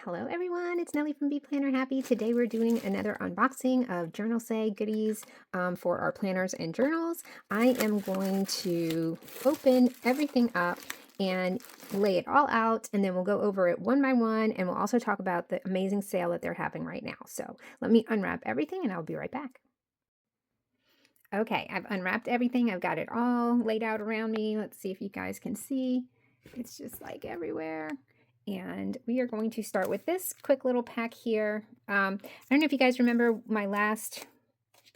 Hello everyone, it's Nellie from Be Planner Happy. Today we're doing another unboxing of JournalSay goodies for our planners and journals. I am going to open everything up and lay it all out, and then we'll go over it one by one, and we'll also talk about the amazing sale that they're having right now. So let me unwrap everything and I'll be right back. Okay, I've unwrapped everything. I've got it all laid out around me. Let's see if you guys can see. It's just like everywhere. And we are going to start with this quick little pack here. I don't know if you guys remember my last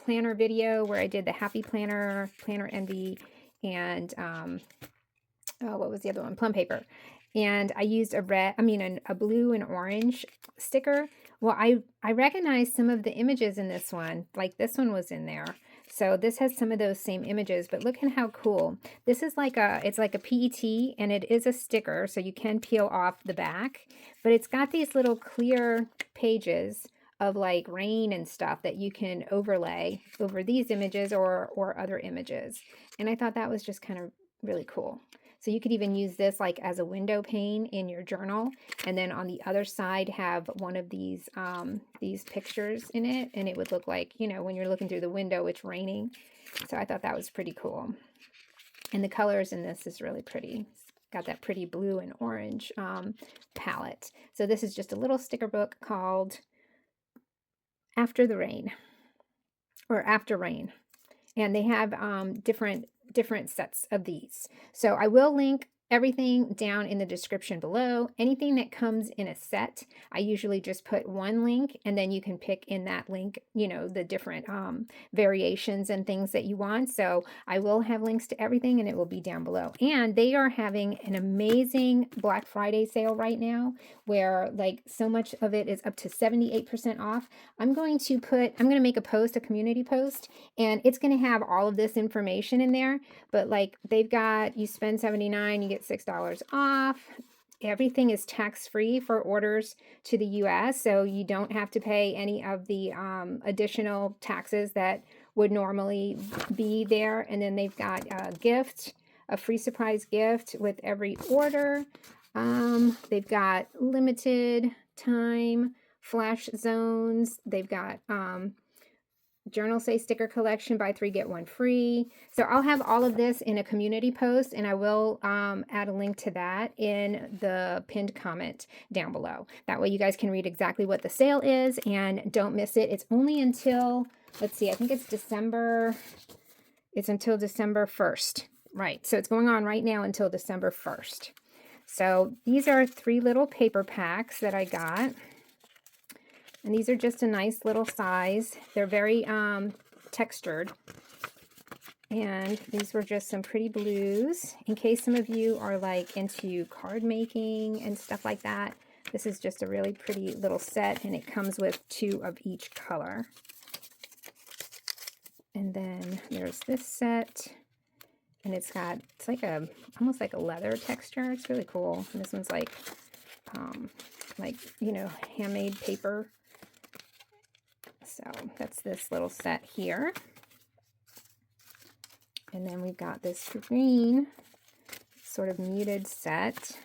planner video where I did the Happy Planner, Planner Envy, and what was the other one? Plum paper. And I used a blue and orange sticker. Well, I recognized some of the images in this one, like this one was in there. So this has some of those same images, but look at how cool. This is it's like a PET, and it is a sticker, so you can peel off the back, but it's got these little clear pages of like rain and stuff that you can overlay over these images or other images. And I thought that was just kind of really cool. So you could even use this like as a window pane in your journal, and then on the other side have one of these pictures in it, and it would look like, you know, when you're looking through the window, it's raining. So I thought that was pretty cool. And the colors in this is really pretty. It's got that pretty blue and orange palette. So this is just a little sticker book called After the Rain, or After Rain. And they have different sets of these. So I will link everything down in the description below. Anything that comes in a set, I usually just put one link, and then you can pick in that link, you know, the different variations and things that you want. So I will have links to everything, and it will be down below. And they are having an amazing Black Friday sale right now, where like so much of it is up to 78% off. I'm going to make a post, a community post, and it's going to have all of this information in there. But like they've got, you spend $79, you get $6 off. Everything is tax-free for orders to the US, so you don't have to pay any of the additional taxes that would normally be there. And then they've got a gift, a free surprise gift with every order. They've got limited time flash zones. They've got JournalSay sticker collection, buy 3 get 1 free. So I'll have all of this in a community post, and I will add a link to that in the pinned comment down below. That way you guys can read exactly what the sale is and don't miss it. It's only until, let's see, I think it's December. It's until December 1st. Right. So it's going on right now until December 1st. So these are 3 little paper packs that I got. And these are just a nice little size. They're very textured. And these were just some pretty blues. In case some of you are like into card making and stuff like that, this is just a really pretty little set, and it comes with 2 of each color. And then there's this set, and it's like almost like a leather texture. It's really cool. And this one's like, you know, handmade paper. So that's this little set here. And then we've got this green sort of muted set.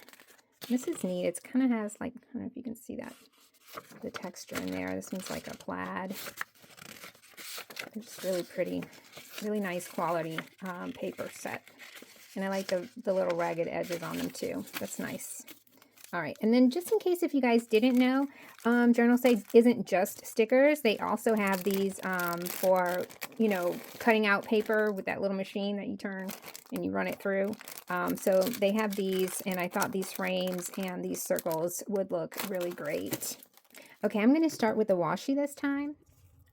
This is neat. It's kind of has like, I don't know if you can see that, the texture in there. This one's like a plaid. It's really pretty, really nice quality paper set. And I like the little ragged edges on them too. That's nice. All right, and then just in case if you guys didn't know, JournalSay isn't just stickers. They also have these for, you know, cutting out paper with that little machine that you turn and you run it through. So they have these, and I thought these frames and these circles would look really great. Okay, I'm going to start with the washi this time.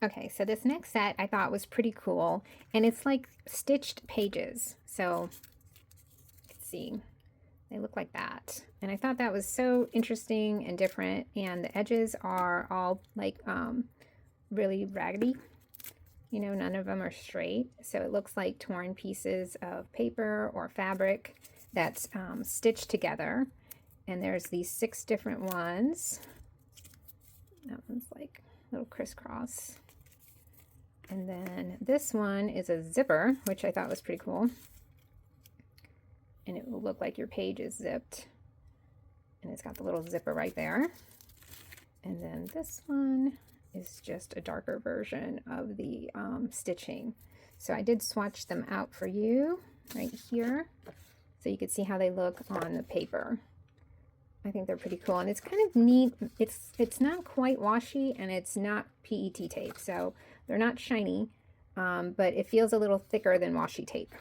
Okay, so this next set I thought was pretty cool, and it's like stitched pages. So let's see. They look like that. And I thought that was so interesting and different. And the edges are all like really raggedy. You know, none of them are straight. So it looks like torn pieces of paper or fabric that's stitched together. And there's these 6 different ones. That one's like a little crisscross. And then this one is a zipper, which I thought was pretty cool. And it will look like your page is zipped. And it's got the little zipper right there. And then this one is just a darker version of the stitching. So I did swatch them out for you right here, so you could see how they look on the paper. I think they're pretty cool, and it's kind of neat. It's not quite washi, and it's not PET tape, so they're not shiny, but it feels a little thicker than washi tape.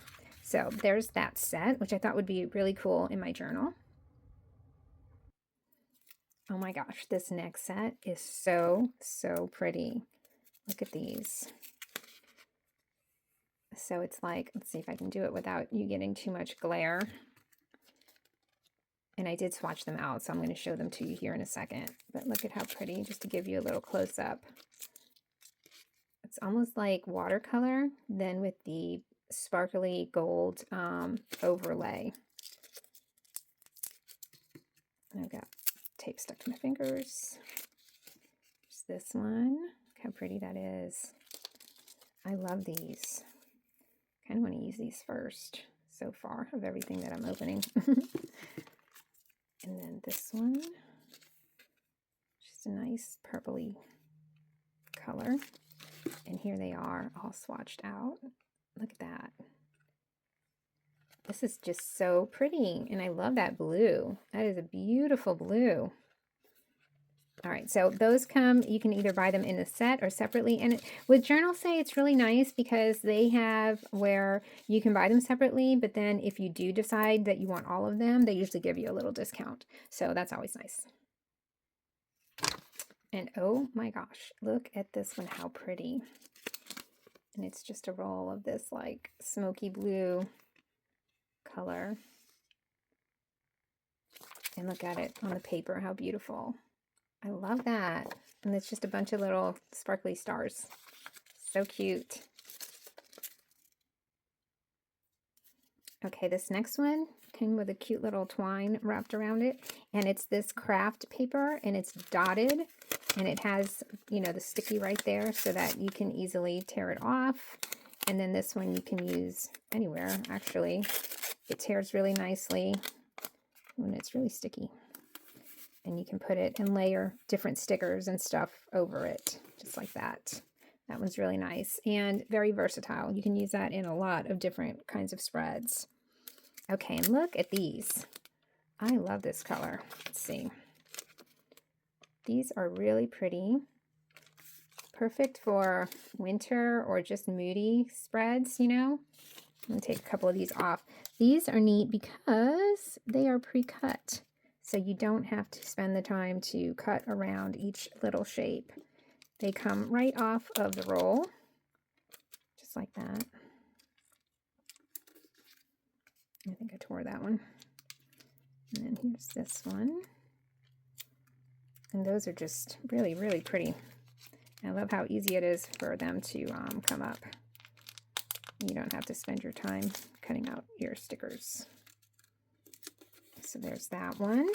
So there's that set, which I thought would be really cool in my journal. Oh my gosh, this next set is so pretty. Look at these. So it's like, let's see if I can do it without you getting too much glare. And I did swatch them out, so I'm going to show them to you here in a second. But look at how pretty, just to give you a little close-up. It's almost like watercolor, then with the sparkly gold overlay. And I've got tape stuck to my fingers. There's this one. Look how pretty that is. I love these. Kind of want to use these first so far of everything that I'm opening. And then this one, just a nice purpley color. And here they are all swatched out. Look at that. This is just so pretty, and I love that blue. That is a beautiful blue. All right, so those come, you can either buy them in a set or separately. And with JournalSay, it's really nice because they have where you can buy them separately, but then if you do decide that you want all of them, they usually give you a little discount. So that's always nice. And oh my gosh, look at this one, how pretty. And it's just a roll of this like smoky blue color. And look at it on the paper, how beautiful. I love that. And it's just a bunch of little sparkly stars. So cute. Okay, this next one came with a cute little twine wrapped around it. And it's this craft paper, and it's dotted. And it has, you know, the sticky right there so that you can easily tear it off. And then this one you can use anywhere, actually. It tears really nicely when it's really sticky. And you can put it and layer different stickers and stuff over it, just like that. That one's really nice and very versatile. You can use that in a lot of different kinds of spreads. Okay, and look at these. I love this color. Let's see. These are really pretty. Perfect for winter or just moody spreads, you know. I'm going to take a couple of these off. These are neat because they are pre-cut. So you don't have to spend the time to cut around each little shape. They come right off of the roll, just like that. I think I tore that one. And then here's this one. And those are just really, really pretty. I love how easy it is for them to come up. You don't have to spend your time cutting out your stickers. So there's that one.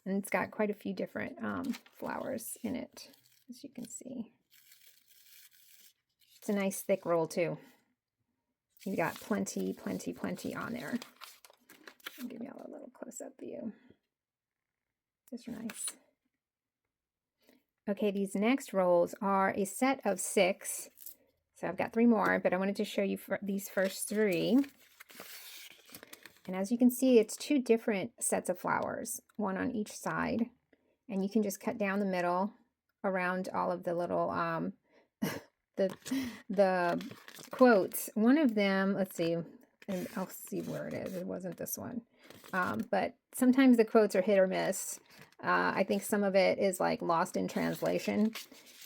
And it's got quite a few different flowers in it, as you can see. It's a nice thick roll too. You've got plenty on there. I'll give y'all a little close-up view. Just nice. Okay, these next rolls are a set of 6. So I've got 3 more, but I wanted to show you these first 3. And as you can see, it's 2 different sets of flowers, one on each side. And you can just cut down the middle around all of the little, the quotes. One of them, let's see, and I'll see where it is. It wasn't this one. But sometimes the quotes are hit or miss. I think some of it is like lost in translation.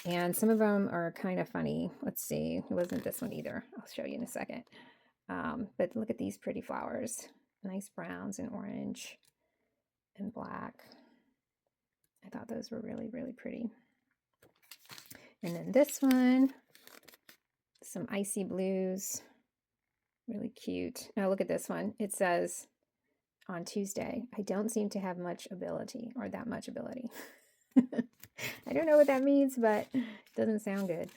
And some of them are kind of funny. Let's see. It wasn't this one either. I'll show you in a second. But look at these pretty flowers. Nice browns and orange and black. I thought those were really, really pretty. And then this one, some icy blues. Really cute. Now look at this one. It says, on Tuesday, I don't seem to have much ability, or that much ability. I don't know what that means, but it doesn't sound good.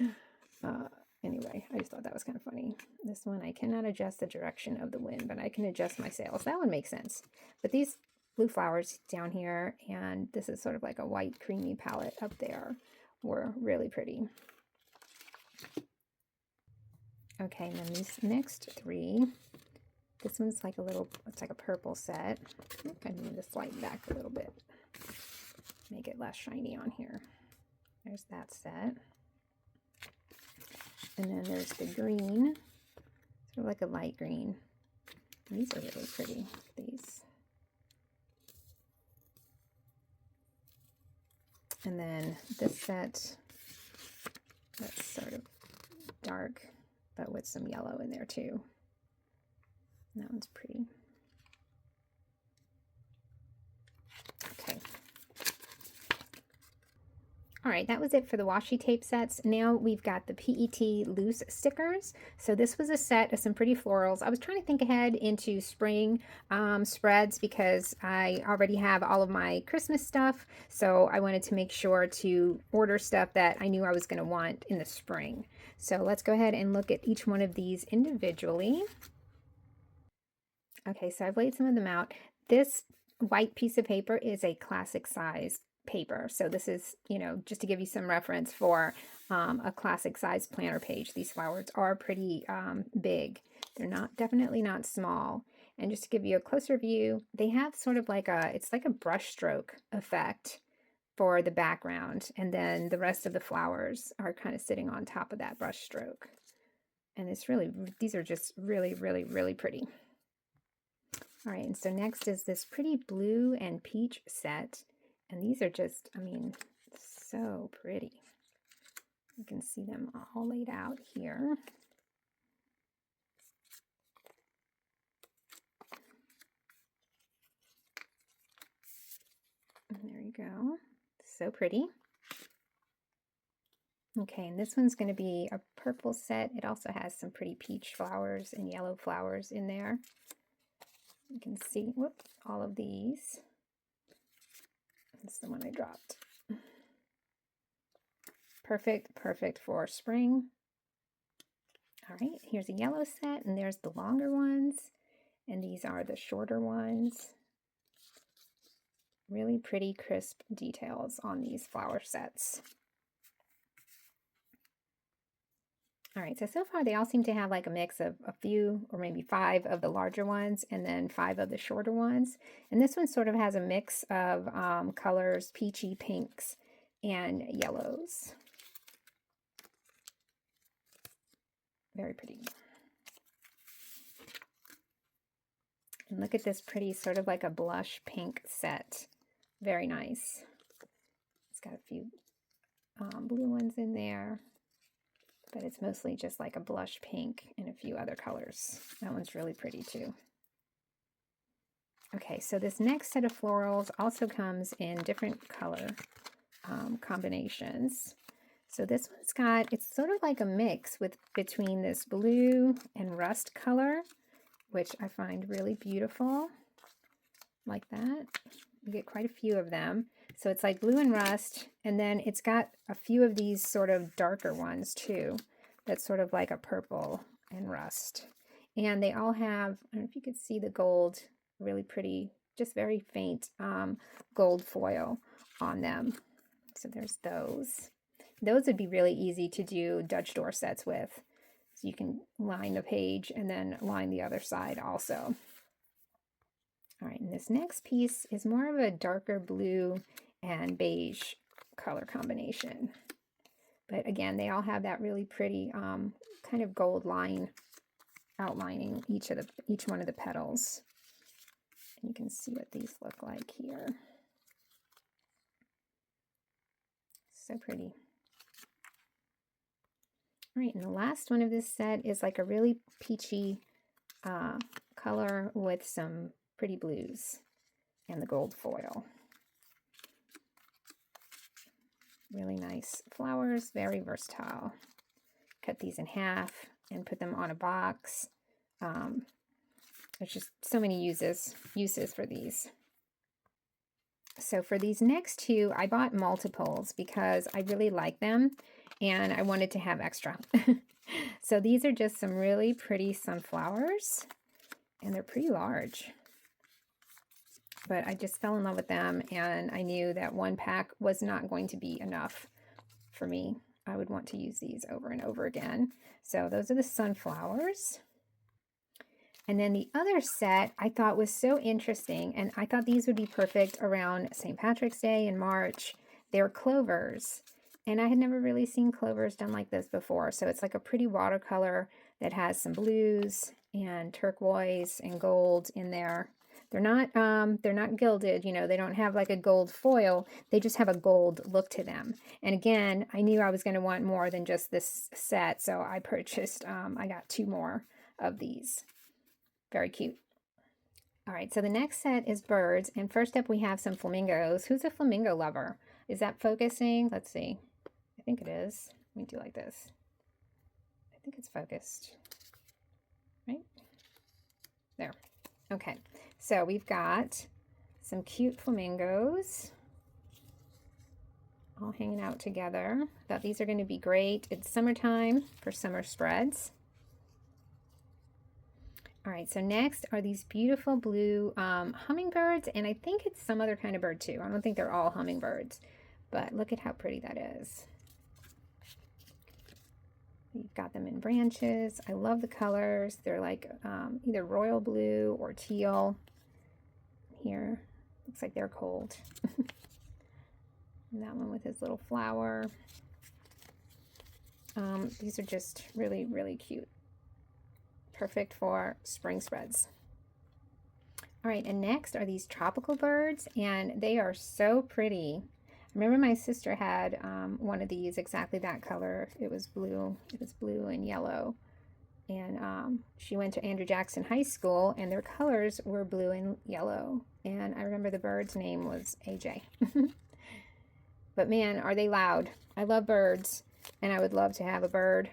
Anyway, I just thought that was kind of funny. This one, I cannot adjust the direction of the wind, but I can adjust my sails. That one makes sense. But these blue flowers down here, and this is sort of like a white creamy palette up there. Were really pretty. Okay, and then these next three, this one's like a little, it's like a purple set. I move this light back a little bit, make it less shiny on here. There's that set. And then there's the green, sort of like a light green. These are really pretty, these. And then this set, that's sort of dark, but with some yellow in there too. And that one's pretty. Okay. All right, that was it for the washi tape sets. Now we've got the PET loose stickers. So this was a set of some pretty florals. I was trying to think ahead into spring spreads because I already have all of my Christmas stuff. So I wanted to make sure to order stuff that I knew I was going to want in the spring. So let's go ahead and look at each one of these individually. Okay, so I've laid some of them out. This white piece of paper is a classic size paper. So this is, you know, just to give you some reference for a classic size planner page. These flowers are pretty big. They're definitely not small. And just to give you a closer view, they have sort of like it's like a brush stroke effect for the background. And then the rest of the flowers are kind of sitting on top of that brush stroke. And it's really, these are just really, really, really pretty. All right, and so next is this pretty blue and peach set. And these are just, I mean, so pretty. You can see them all laid out here. And there you go. So pretty. Okay, and this one's going to be a purple set. It also has some pretty peach flowers and yellow flowers in there. You can see, whoops, all of these. That's the one I dropped. Perfect, perfect for spring. All right, here's a yellow set, and there's the longer ones, and these are the shorter ones. Really pretty, crisp details on these flower sets. All right, so far they all seem to have like a mix of a few or maybe 5 of the larger ones and then 5 of the shorter ones. And this one sort of has a mix of colors, peachy pinks and yellows. Very pretty. And look at this pretty sort of like a blush pink set. Very nice. It's got a few blue ones in there, but it's mostly just like a blush pink and a few other colors. That one's really pretty too. Okay, so this next set of florals also comes in different color combinations. So this one's got, it's sort of like a mix between this blue and rust color, which I find really beautiful, like that. You get quite a few of them. So it's like blue and rust, and then it's got a few of these sort of darker ones too. That's sort of like a purple and rust. And they all have, I don't know if you could see the gold, really pretty, just very faint gold foil on them. So there's those. Those would be really easy to do Dutch door sets with. So you can line the page and then line the other side also. All right, and this next piece is more of a darker blue and beige color combination. But again, they all have that really pretty kind of gold line outlining each one of the petals. And you can see what these look like here. So pretty. All right, and the last one of this set is like a really peachy color with some pretty blues and the gold foil. Really nice flowers, very versatile. Cut these in half and put them on a box. There's just so many uses for these. So for these next two, I bought multiples because I really like them and I wanted to have extra. So these are just some really pretty sunflowers and they're pretty large. but I just fell in love with them, and I knew that one pack was not going to be enough for me. I would want to use these over and over again. So those are the sunflowers. And then the other set I thought was so interesting, and I thought these would be perfect around St. Patrick's Day in March. They're clovers, and I had never really seen clovers done like this before. So it's like a pretty watercolor that has some blues and turquoise and gold in there. They're not gilded, you know, they don't have like a gold foil. They just have a gold look to them. And again, I knew I was going to want more than just this set, so I purchased, I got 2 more of these. Very cute. All right, so the next set is birds, and first up we have some flamingos. Who's a flamingo lover? Is that focusing? Let's see. I think it is. Let me do like this. I think it's focused. Right? There. Okay, so we've got some cute flamingos all hanging out together. Thought these are going to be great. It's summertime for summer spreads. All right, so next are these beautiful blue hummingbirds, and I think it's some other kind of bird too. I don't think they're all hummingbirds, but look at how pretty that is. You've got them in branches. I love the colors. They're like either royal blue or teal. Here, looks like they're cold. And that one with his little flower. These are just really, really cute. Perfect for spring spreads. All right, and next are these tropical birds, and they are so pretty. I remember my sister had one of these, exactly that color. It was blue. It was blue and yellow. And she went to Andrew Jackson High School, and their colors were blue and yellow. And I remember the bird's name was AJ. But man, are they loud. I love birds, and I would love to have a bird.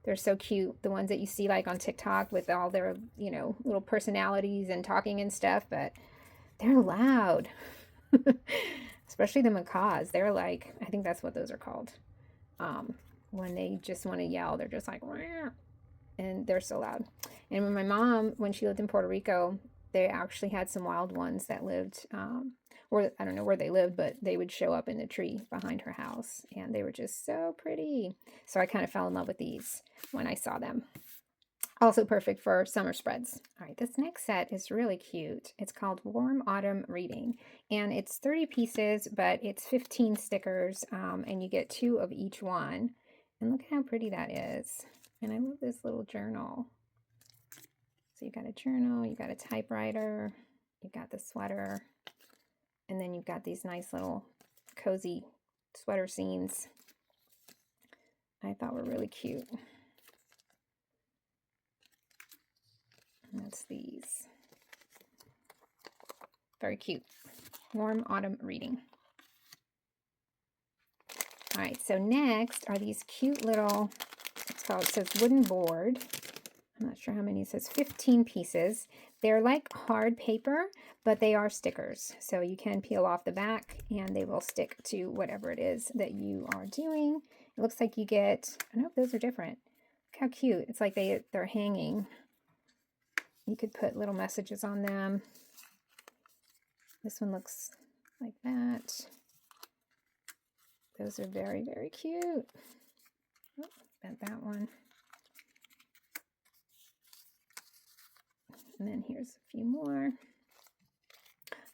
They're so cute, the ones that you see like on TikTok with all their, you know, little personalities and talking and stuff, but they're loud. Especially the macaws. They're like, I think that's what those are called. When they just want to yell, they're just like, wah, and they're so loud. And when my mom, when she lived in Puerto Rico, they actually had some wild ones that lived, or I don't know where they lived, but they would show up in the tree behind her house, and they were just so pretty. So I kind of fell in love with these when I saw them. Also perfect for summer spreads. All right, this next set is really cute. It's called Warm Autumn Reading, and it's 30 pieces, but it's 15 stickers, and you get 2 of each one. And look how pretty that is. And I love this little journal. So you've got a journal, you've got a typewriter, you've got the sweater, and then you've got these nice little cozy sweater scenes I thought were really cute. And that's these. Very cute. Warm Autumn Reading. All right, so next are these cute little, it says wooden board. I'm not sure how many. It says 15 pieces. They're like hard paper, but they are stickers. So you can peel off the back and they will stick to whatever it is that you are doing. It looks like you get, I don't know if those are different. Look how cute. It's like they're hanging. You could put little messages on them. This one looks like that. Those are very, very cute. Oh, bent that one. And then here's a few more.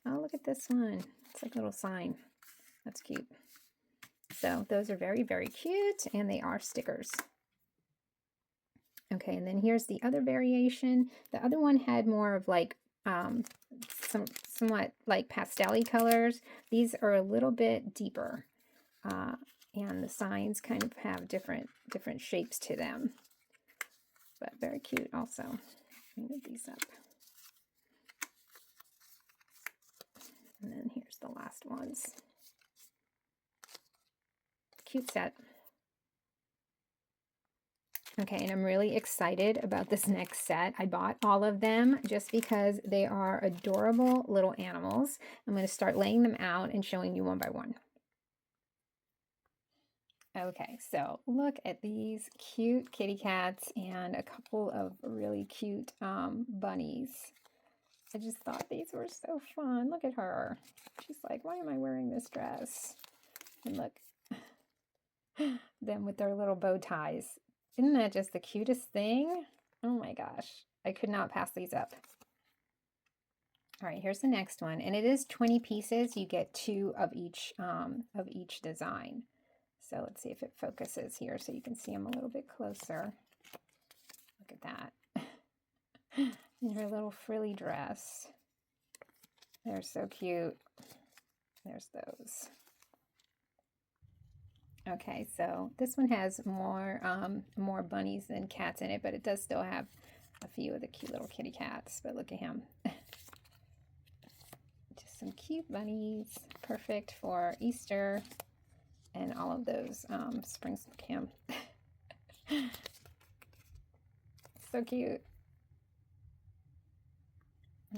Oh, look at this one. It's like a little sign. That's cute. So those are very, very cute, and they are stickers. Okay, and then here's the other variation. The other one had more of like somewhat like pastel-y colors. These are a little bit deeper, and the signs kind of have different shapes to them, but very cute also. Let me move these up. And then here's the last ones. Cute set. Okay, and I'm really excited about this next set. I bought all of them just because they are adorable little animals. I'm going to start laying them out and showing you one by one. Okay, so look at these cute kitty cats and a couple of really cute bunnies. I just thought these were so fun. Look at her. She's like, why am I wearing this dress? And look, them with their little bow ties. Isn't that just the cutest thing? Oh my gosh. I could not pass these up. All right, here's the next one. And it is 20 pieces. You get 2 of each design. So let's see if it focuses here so you can see them a little bit closer. Look at that. In her little frilly dress. They're so cute. There's those. Okay, so this one has more bunnies than cats in it, but it does still have a few of the cute little kitty cats. But look at him. Just some cute bunnies. Perfect for Easter and all of those spring camp. So cute.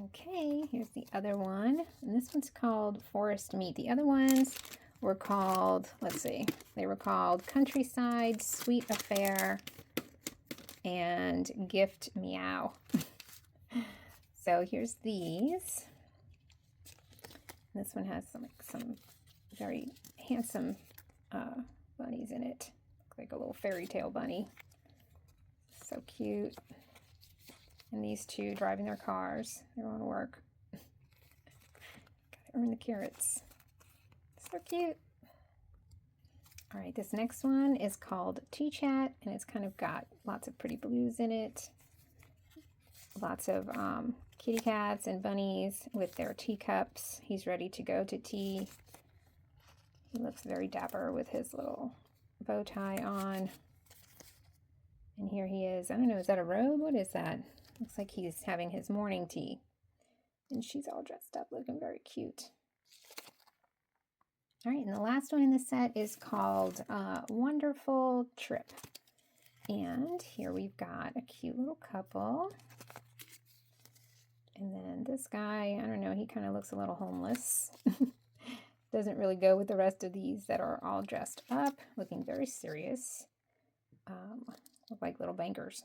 Okay, here's the other one. And this one's called Forest Meat. The other ones were called, let's see, they were called Countryside, Sweet Affair, and Gift Meow. So here's these. This one has some very handsome bunnies in it. Looks like a little fairy tale bunny. So cute. And these two driving their cars. They're going to work. Gotta earn the carrots. So cute. All right, this next one is called Tea Chat, and it's kind of got lots of pretty blues in it. Lots of kitty cats and bunnies with their teacups. He's ready to go to tea. He looks very dapper with his little bow tie on. And here he is. I don't know, is that a robe? What is that? Looks like he's having his morning tea. And she's all dressed up, looking very cute. All right, and the last one in the set is called Wonderful Trip. And here we've got a cute little couple. And then this guy, I don't know, he kind of looks a little homeless. Doesn't really go with the rest of these that are all dressed up, looking very serious. Look like little bankers.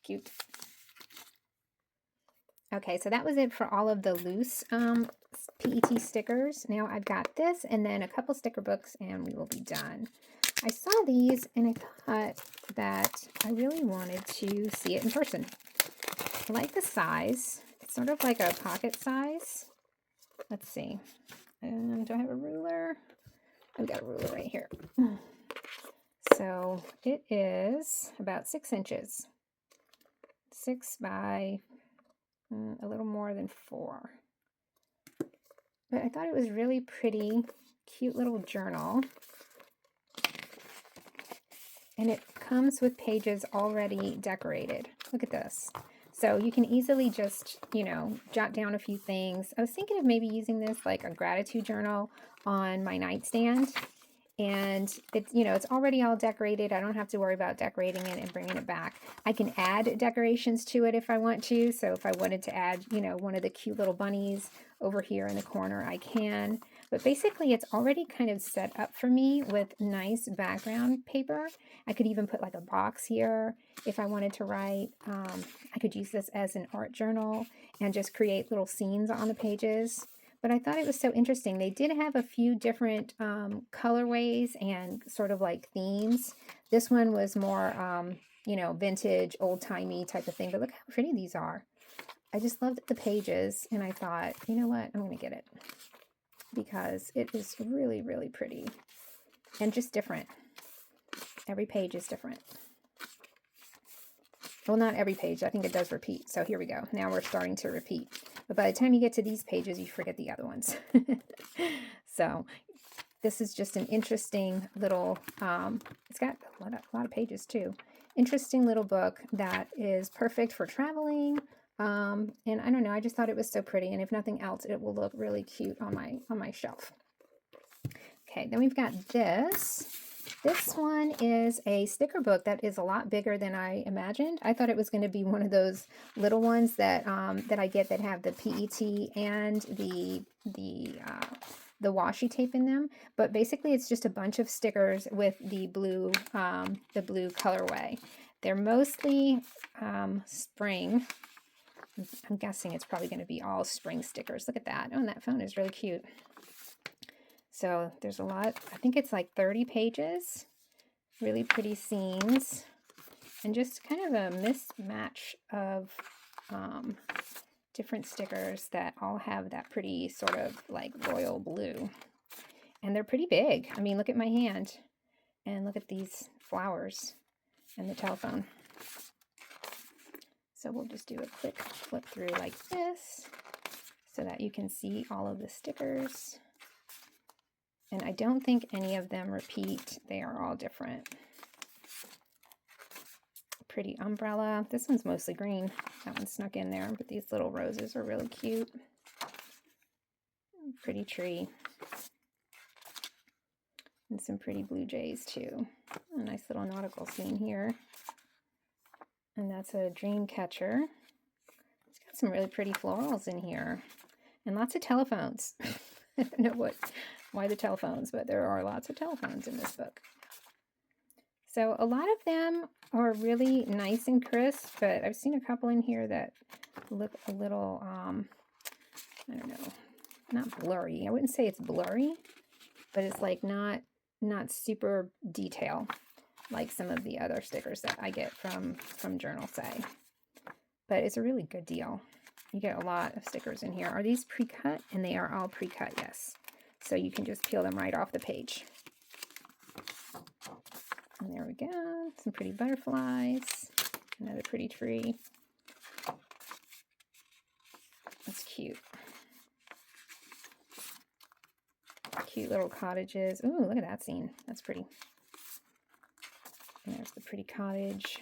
Cute. Okay, so that was it for all of the loose PET stickers. Now I've got this and then a couple sticker books and we will be done. I saw these and I thought that I really wanted to see it in person. I like the size. It's sort of like a pocket size. Let's see. Do I have a ruler? I've got a ruler right here. So it is about 6 inches. 6 by a little more than 4. But I thought it was really pretty, cute little journal. And it comes with pages already decorated. Look at this. So you can easily just, you know, jot down a few things. I was thinking of maybe using this like a gratitude journal on my nightstand. And it's, you know, it's already all decorated. I don't have to worry about decorating it and bringing it back. I can add decorations to it if I want to. So if I wanted to add, you know, one of the cute little bunnies over here in the corner, I can. But basically it's already kind of set up for me with nice background paper. I could even put like a box here if I wanted to write. I could use this as an art journal and just create little scenes on the pages. But I thought it was so interesting. They did have a few different colorways and sort of like themes. This one was more, you know, vintage, old-timey type of thing. But look how pretty these are. I just loved the pages. And I thought, you know what? I'm going to get it. Because it is really, really pretty. And just different. Every page is different. Well, not every page. I think it does repeat. So here we go. Now we're starting to repeat. But by the time you get to these pages, you forget the other ones. So this is just an interesting little, it's got a lot of pages too. Interesting little book that is perfect for traveling. And I don't know, I just thought it was so pretty. And if nothing else, it will look really cute on my shelf. Okay, then we've got this. This one is a sticker book that is a lot bigger than I imagined. I thought it was going to be one of those little ones that that I get that have the PET and the washi tape in them. But basically, it's just a bunch of stickers with the blue colorway. They're mostly spring, I'm guessing it's probably going to be all spring stickers. Look at that. Oh, and that phone is really cute. So there's a lot. I think it's like 30 pages. Really pretty scenes. And just kind of a mismatch of different stickers that all have that pretty sort of like royal blue. And they're pretty big. I mean, look at my hand. And look at these flowers and the telephone. So we'll just do a quick flip through like this so that you can see all of the stickers. And I don't think any of them repeat. They are all different. Pretty umbrella. This one's mostly green. That one snuck in there, but these little roses are really cute. Pretty tree. And some pretty blue jays too. A nice little nautical scene here. And that's a dream catcher. It's got some really pretty florals in here. And lots of telephones. I don't know why the telephones, but there are lots of telephones in this book. So a lot of them are really nice and crisp, but I've seen a couple in here that look a little, I don't know, not blurry. I wouldn't say it's blurry, but it's like not super detail like some of the other stickers that I get from JournalSay. But it's a really good deal. You get a lot of stickers in here. Are these pre-cut? And they are all pre-cut, yes. So you can just peel them right off the page. And there we go. Some pretty butterflies. Another pretty tree. That's cute. Cute little cottages. Ooh, look at that scene. That's pretty. And there's the pretty cottage.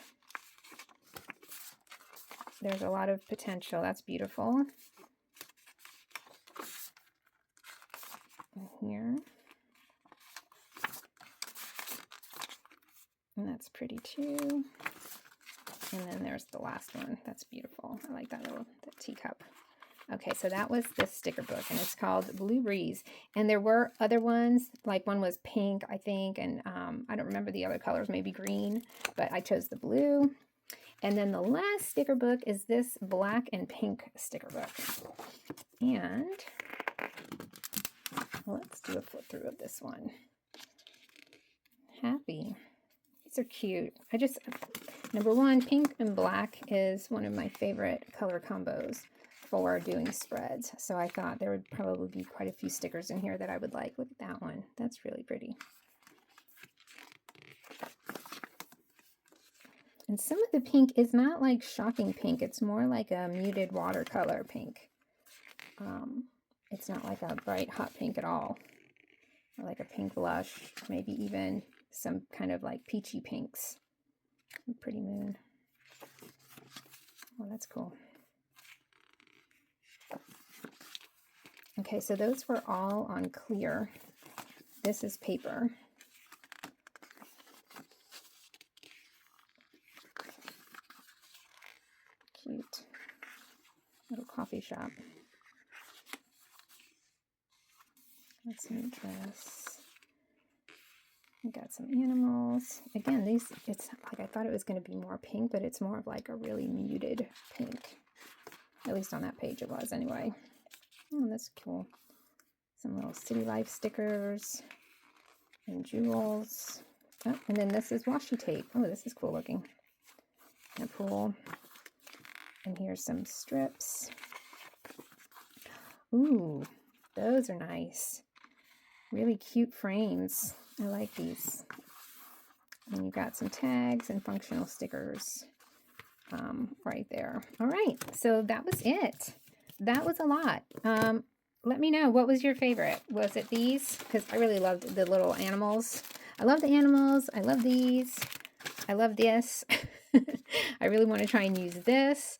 There's a lot of potential. That's beautiful. And here. And that's pretty too. And then there's the last one. That's beautiful. I like that little teacup. Okay, so that was the sticker book, and it's called Blue Breeze. And there were other ones, like one was pink, I think, and I don't remember the other colors, maybe green, but I chose the blue. And then the last sticker book is this black and pink sticker book. And let's do a flip through of this one. Happy. These are cute. Number one, pink and black is one of my favorite color combos for doing spreads. So I thought there would probably be quite a few stickers in here that I would like. Look at that one. That's really pretty. And some of the pink is not like shocking pink. It's more like a muted watercolor pink. It's not like a bright hot pink at all. Or like a pink blush, maybe even some kind of like peachy pinks. Pretty moon. Oh, that's cool. Okay, so those were all on clear. This is paper. Cute. Little coffee shop. That's some dress. We got some animals. Again, it's like I thought it was going to be more pink, but it's more of like a really muted pink. At least on that page it was anyway. Oh, that's cool. Some little city life stickers and jewels. Oh, and then this is washi tape. Oh, this is cool looking. And a pool. And here's some strips. Ooh, those are nice. Really cute frames. I like these. And you've got some tags and functional stickers right there. All right, so that was it. That was a lot. Let me know, what was your favorite? Was it these? Because I really loved the little animals. I love the animals. I love these. I love this. I really want to try and use this.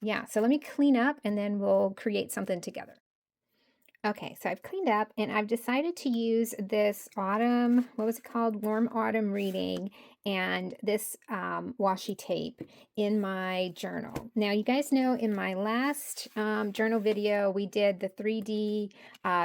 Yeah, so let me clean up and then we'll create something together. Okay, so I've cleaned up and I've decided to use this autumn, what was it called? Warm Autumn Reading. and this washi tape in my journal. Now, you guys know in my last journal video, we did the 3D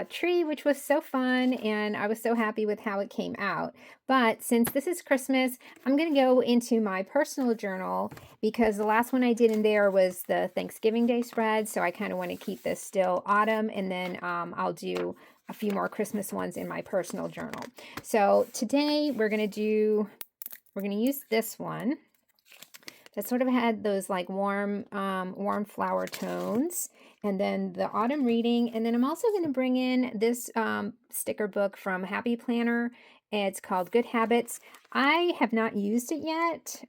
tree, which was so fun, and I was so happy with how it came out. But since this is Christmas, I'm going to go into my personal journal because the last one I did in there was the Thanksgiving Day spread, so I kind of want to keep this still autumn, and then I'll do a few more Christmas ones in my personal journal. So today we're going to use this one that sort of had those like warm flower tones, and then the autumn reading. And then I'm also going to bring in this sticker book from Happy Planner. It's called Good Habits. I have not used it yet.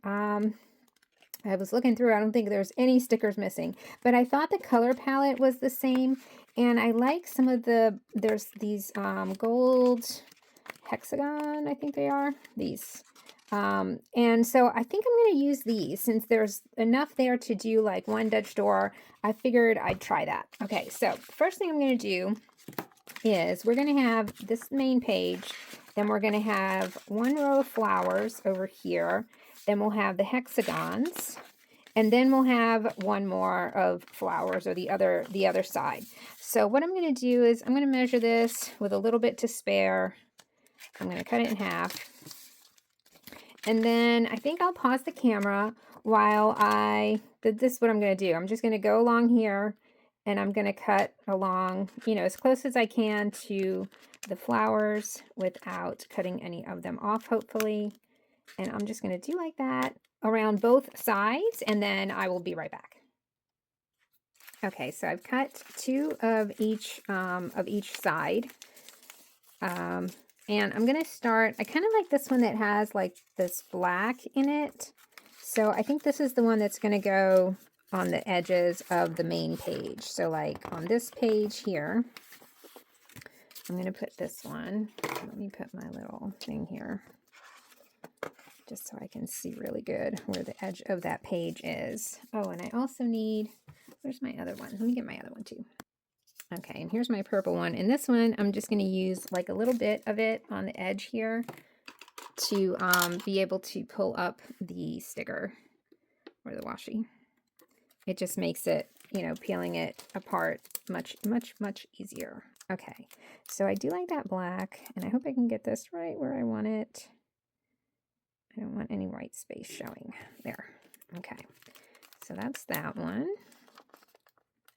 I was looking through, I don't think there's any stickers missing, but I thought the color palette was the same, and I like some of there's these gold hexagon, I think they are, these. And so I think I'm going to use these since there's enough there to do like one Dutch door. I figured I'd try that. Okay, so first thing I'm going to do is we're going to have this main page, then we're going to have one row of flowers over here, then we'll have the hexagons, and then we'll have one more of flowers, or the other side. So what I'm going to do is I'm going to measure this with a little bit to spare. I'm going to cut it in half. And then I think I'll pause the camera while this is what I'm going to do. I'm just going to go along here, and I'm going to cut along, you know, as close as I can to the flowers without cutting any of them off, hopefully. And I'm just going to do like that around both sides, and then I will be right back. Okay, so I've cut two of each side. And I'm going to start, I kind of like this one that has like this black in it. So I think this is the one that's going to go on the edges of the main page. So like on this page here, I'm going to put this one. Let me put my little thing here, just so I can see really good where the edge of that page is. Oh, and I also need, where's my other one? Let me get my other one too. Okay, and here's my purple one. And this one, I'm just going to use like a little bit of it on the edge here to be able to pull up the sticker or the washi. It just makes it, you know, peeling it apart much easier. Okay, so I do like that black, and I hope I can get this right where I want it. I don't want any white space showing there. Okay, so that's that one.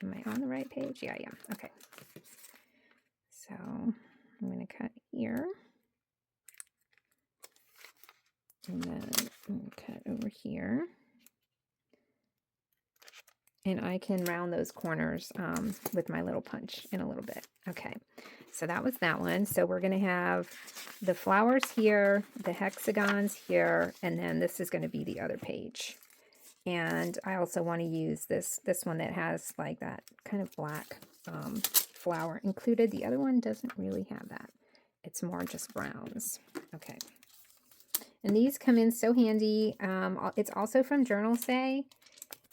Am I on the right page? Yeah, yeah. Okay. So I'm going to cut here. And then I'm going to cut over here. And I can round those corners with my little punch in a little bit. Okay, so that was that one. So we're going to have the flowers here, the hexagons here, and then this is going to be the other page. And I also want to use this one that has like that kind of black flower included. The other one doesn't really have that. It's more just browns. Okay. And these come in so handy. It's also from JournalSay.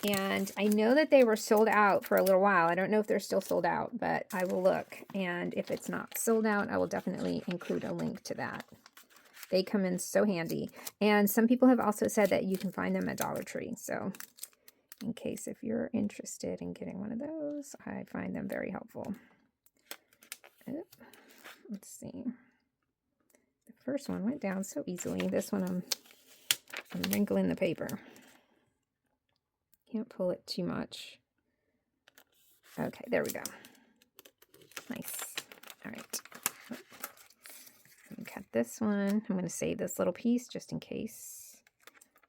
And I know that they were sold out for a little while. I don't know if they're still sold out, but I will look. And if it's not sold out, I will definitely include a link to that. They come in so handy. And some people have also said that you can find them at Dollar Tree. So in case if you're interested in getting one of those, I find them very helpful. Let's see. The first one went down so easily. This one I'm wrinkling the paper. Can't pull it too much. Okay, there we go. Nice. All right. Cut this one. I'm going to save this little piece just in case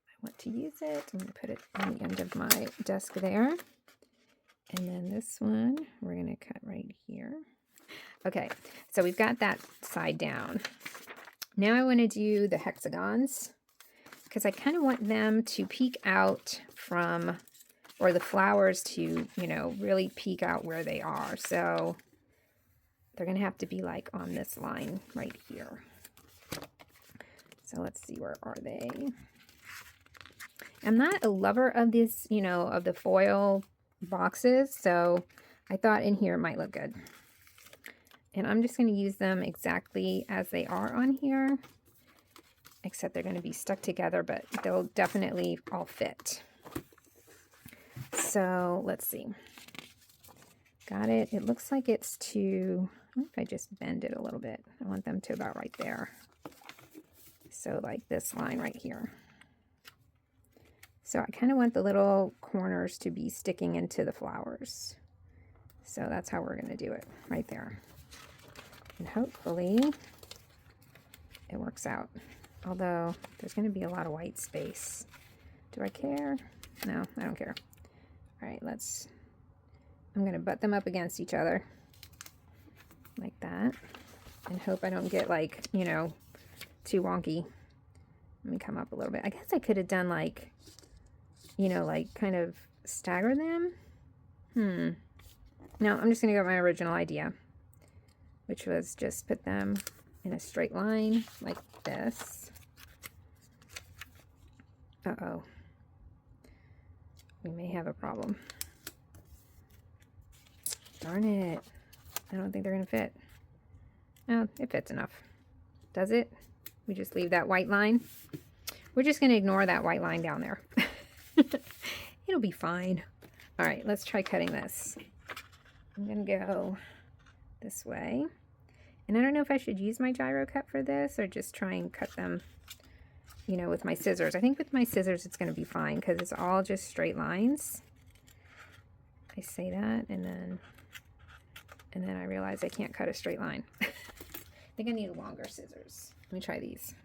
I want to use it. I'm going to put it on the end of my desk there. And then this one, we're going to cut right here. Okay, so we've got that side down. Now I want to do the hexagons because I kind of want them to peek out from, or the flowers to, you know, really peek out where they are. So they're going to have to be like on this line right here. So let's see, where are they? I'm not a lover of this, you know, of the foil boxes, so I thought in here it might look good. And I'm just going to use them exactly as they are on here. except they're going to be stuck together, but they'll definitely all fit. So let's see. Got it. It looks like it's to, what if I just bend it a little bit? I want them to about right there. So like this line right here. So I kind of want the little corners to be sticking into the flowers. So that's how we're going to do it, right there. And hopefully it works out. Although there's going to be a lot of white space. Do I care? No, I don't care. All right, I'm going to butt them up against each other like that. And hope I don't get like, you know, too wonky. Let me come up a little bit. I guess I could have done like, you know, like kind of stagger them. No, I'm just going to go with my original idea, which was just put them in a straight line like this. Uh-oh. We may have a problem. Darn it. I don't think they're going to fit. Oh, it fits enough. Does it? We just leave that white line. We're just going to ignore that white line down there. It'll be fine. All right, let's try cutting this. I'm going to go this way. And I don't know if I should use my gyro cut for this or just try and cut them, you know, with my scissors. I think with my scissors it's going to be fine because it's all just straight lines. I say that and then I realize I can't cut a straight line. I think I need longer scissors. Let me try these.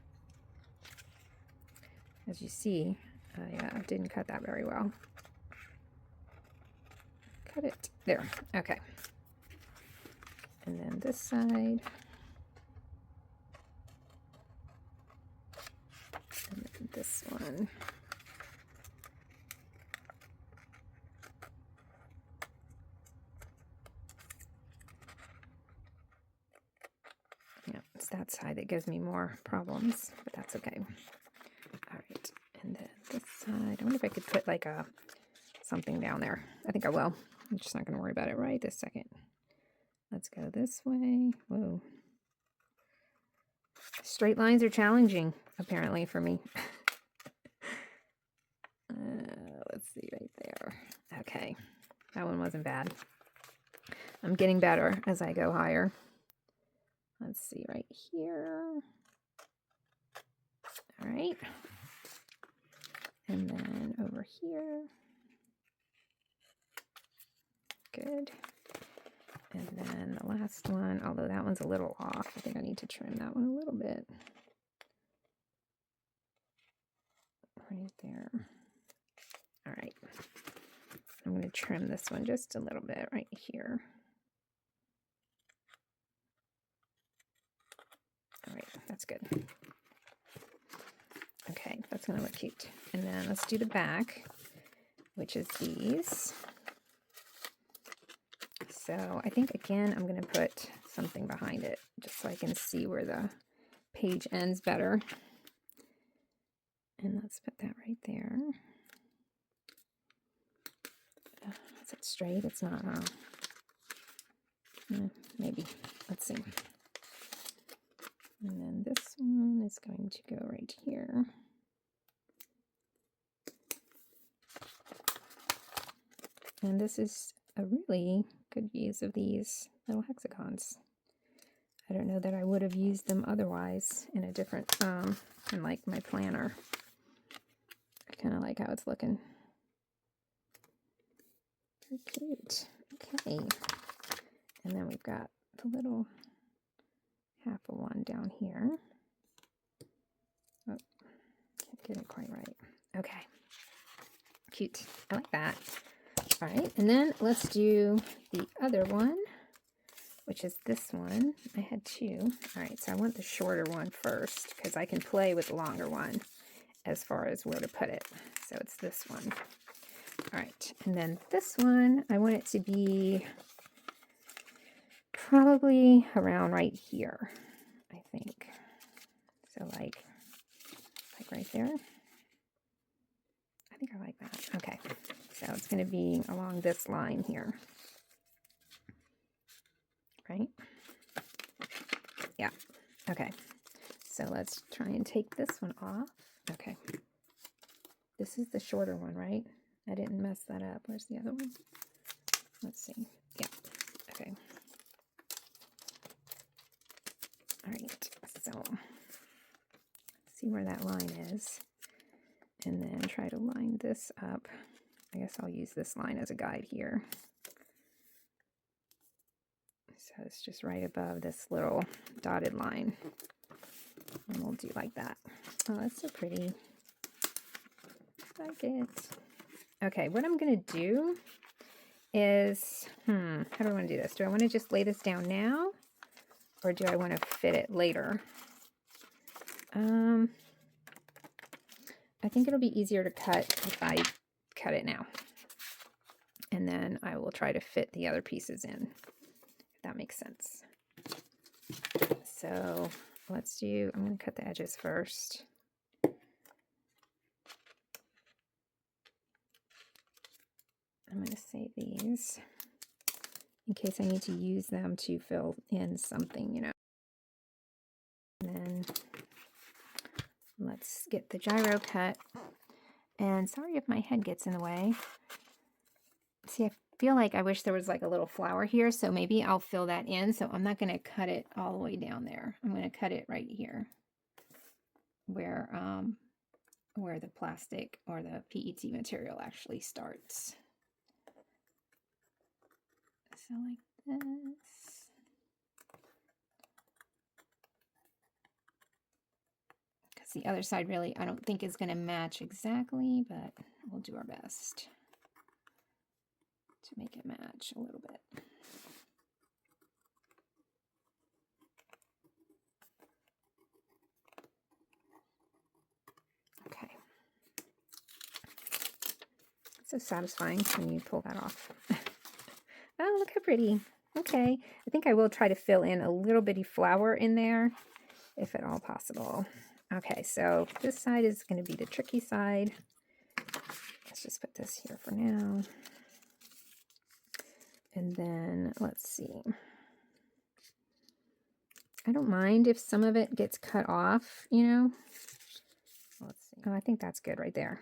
As you see, I didn't cut that very well. Cut it. There. Okay. And then this side. And then this one. Yeah, it's that side that gives me more problems, but that's okay. All right. And then this side. I wonder if I could put like something down there. I think I will. I'm just not going to worry about it right this second. Let's go this way. Whoa. Straight lines are challenging, apparently, for me. Let's see right there. Okay. That one wasn't bad. I'm getting better as I go higher. Let's see right here. All right. And then over here. Good. And then the last one, although that one's a little off, I think I need to trim that one a little bit. Right there. All right. I'm going to trim this one just a little bit right here. All right, that's good. Okay, that's going to look cute. And then let's do the back, which is these. So I think, again, I'm going to put something behind it just so I can see where the page ends better. And let's put that right there. Is it straight? It's not, maybe. Let's see. And then this one is going to go right here. And this is a really good use of these little hexagons. I don't know that I would have used them otherwise in a different, in like my planner. I kind of like how it's looking. Very cute. Okay. And then we've got the little half of one down here. Oh, can't get it quite right. Okay. Cute. I like that. All right, and then let's do the other one, which is this one. I had two. All right, so I want the shorter one first because I can play with the longer one as far as where to put it. So it's this one. All right, and then this one, I want it to be probably around right here, I think. So like right there. I think I like that. Okay. So it's going to be along this line here, right? Yeah. Okay. So let's try and take this one off. Okay. This is the shorter one, right? I didn't mess that up. Where's the other one? Let's see. Yeah. Okay. All right. So let's see where that line is. And then try to line this up. I guess I'll use this line as a guide here. So it's just right above this little dotted line. And we'll do like that. Oh, that's so pretty. I like it. Okay, what I'm going to do is, how do I want to do this? Do I want to just lay this down now? Or do I want to fit it later? I think it'll be easier to cut if I cut it now. And then I will try to fit the other pieces in, if that makes sense. So let's do, I'm going to cut the edges first. I'm going to save these in case I need to use them to fill in something, you know. And then let's get the gyro cut. And sorry if my head gets in the way. See, I feel like I wish there was like a little flower here, so maybe I'll fill that in. So I'm not going to cut it all the way down there. I'm going to cut it right here where the plastic or the PET material actually starts. So like this. Because the other side really, I don't think is going to match exactly, but we'll do our best to make it match a little bit. Okay. It's so satisfying when you pull that off. Oh, look how pretty. Okay. I think I will try to fill in a little bitty flower in there, if at all possible. Okay, so this side is going to be the tricky side. Let's just put this here for now. And then let's see. I don't mind if some of it gets cut off, you know. Let's see. Oh, I think that's good right there.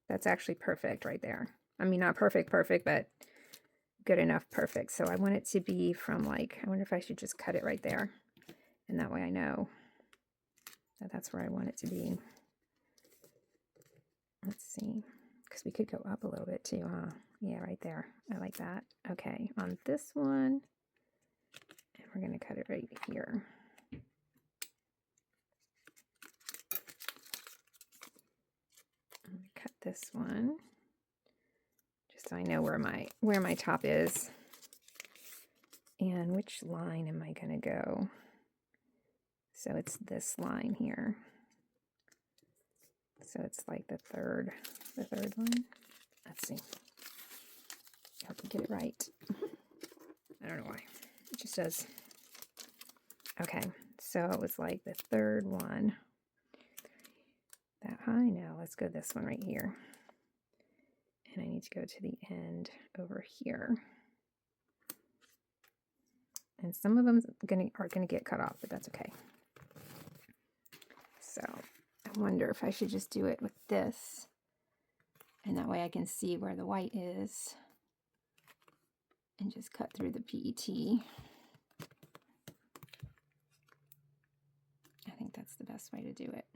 That's actually perfect right there. I mean, not perfect, but good enough perfect. So I want it to be from like, I wonder if I should just cut it right there. And that way I know that that's where I want it to be. Let's see. Because we could go up a little bit too, huh? Yeah, right there. I like that. Okay, on this one, and we're going to cut it right here. I'm going to cut this one just so I know where my top is. And which line am I going to go? So it's this line here. So it's like the third line. Let's see. I hope we get it right. I don't know why. It just does. Okay, so it was like the third one. That high? No, let's go this one right here. And I need to go to the end over here. And some of them are gonna get cut off, but that's okay. So I wonder if I should just do it with this. And that way I can see where the white is. And just cut through the PET. I think that's the best way to do it.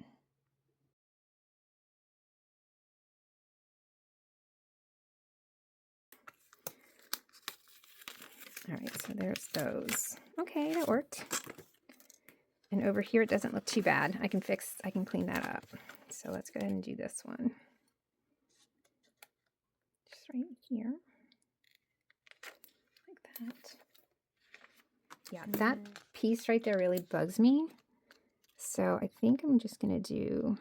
All right, so there's those. Okay, that worked. And over here, it doesn't look too bad. I can clean that up. So let's go ahead and do this one. Just right here. Like that. Yeah, that piece right there really bugs me. So I think I'm just going to do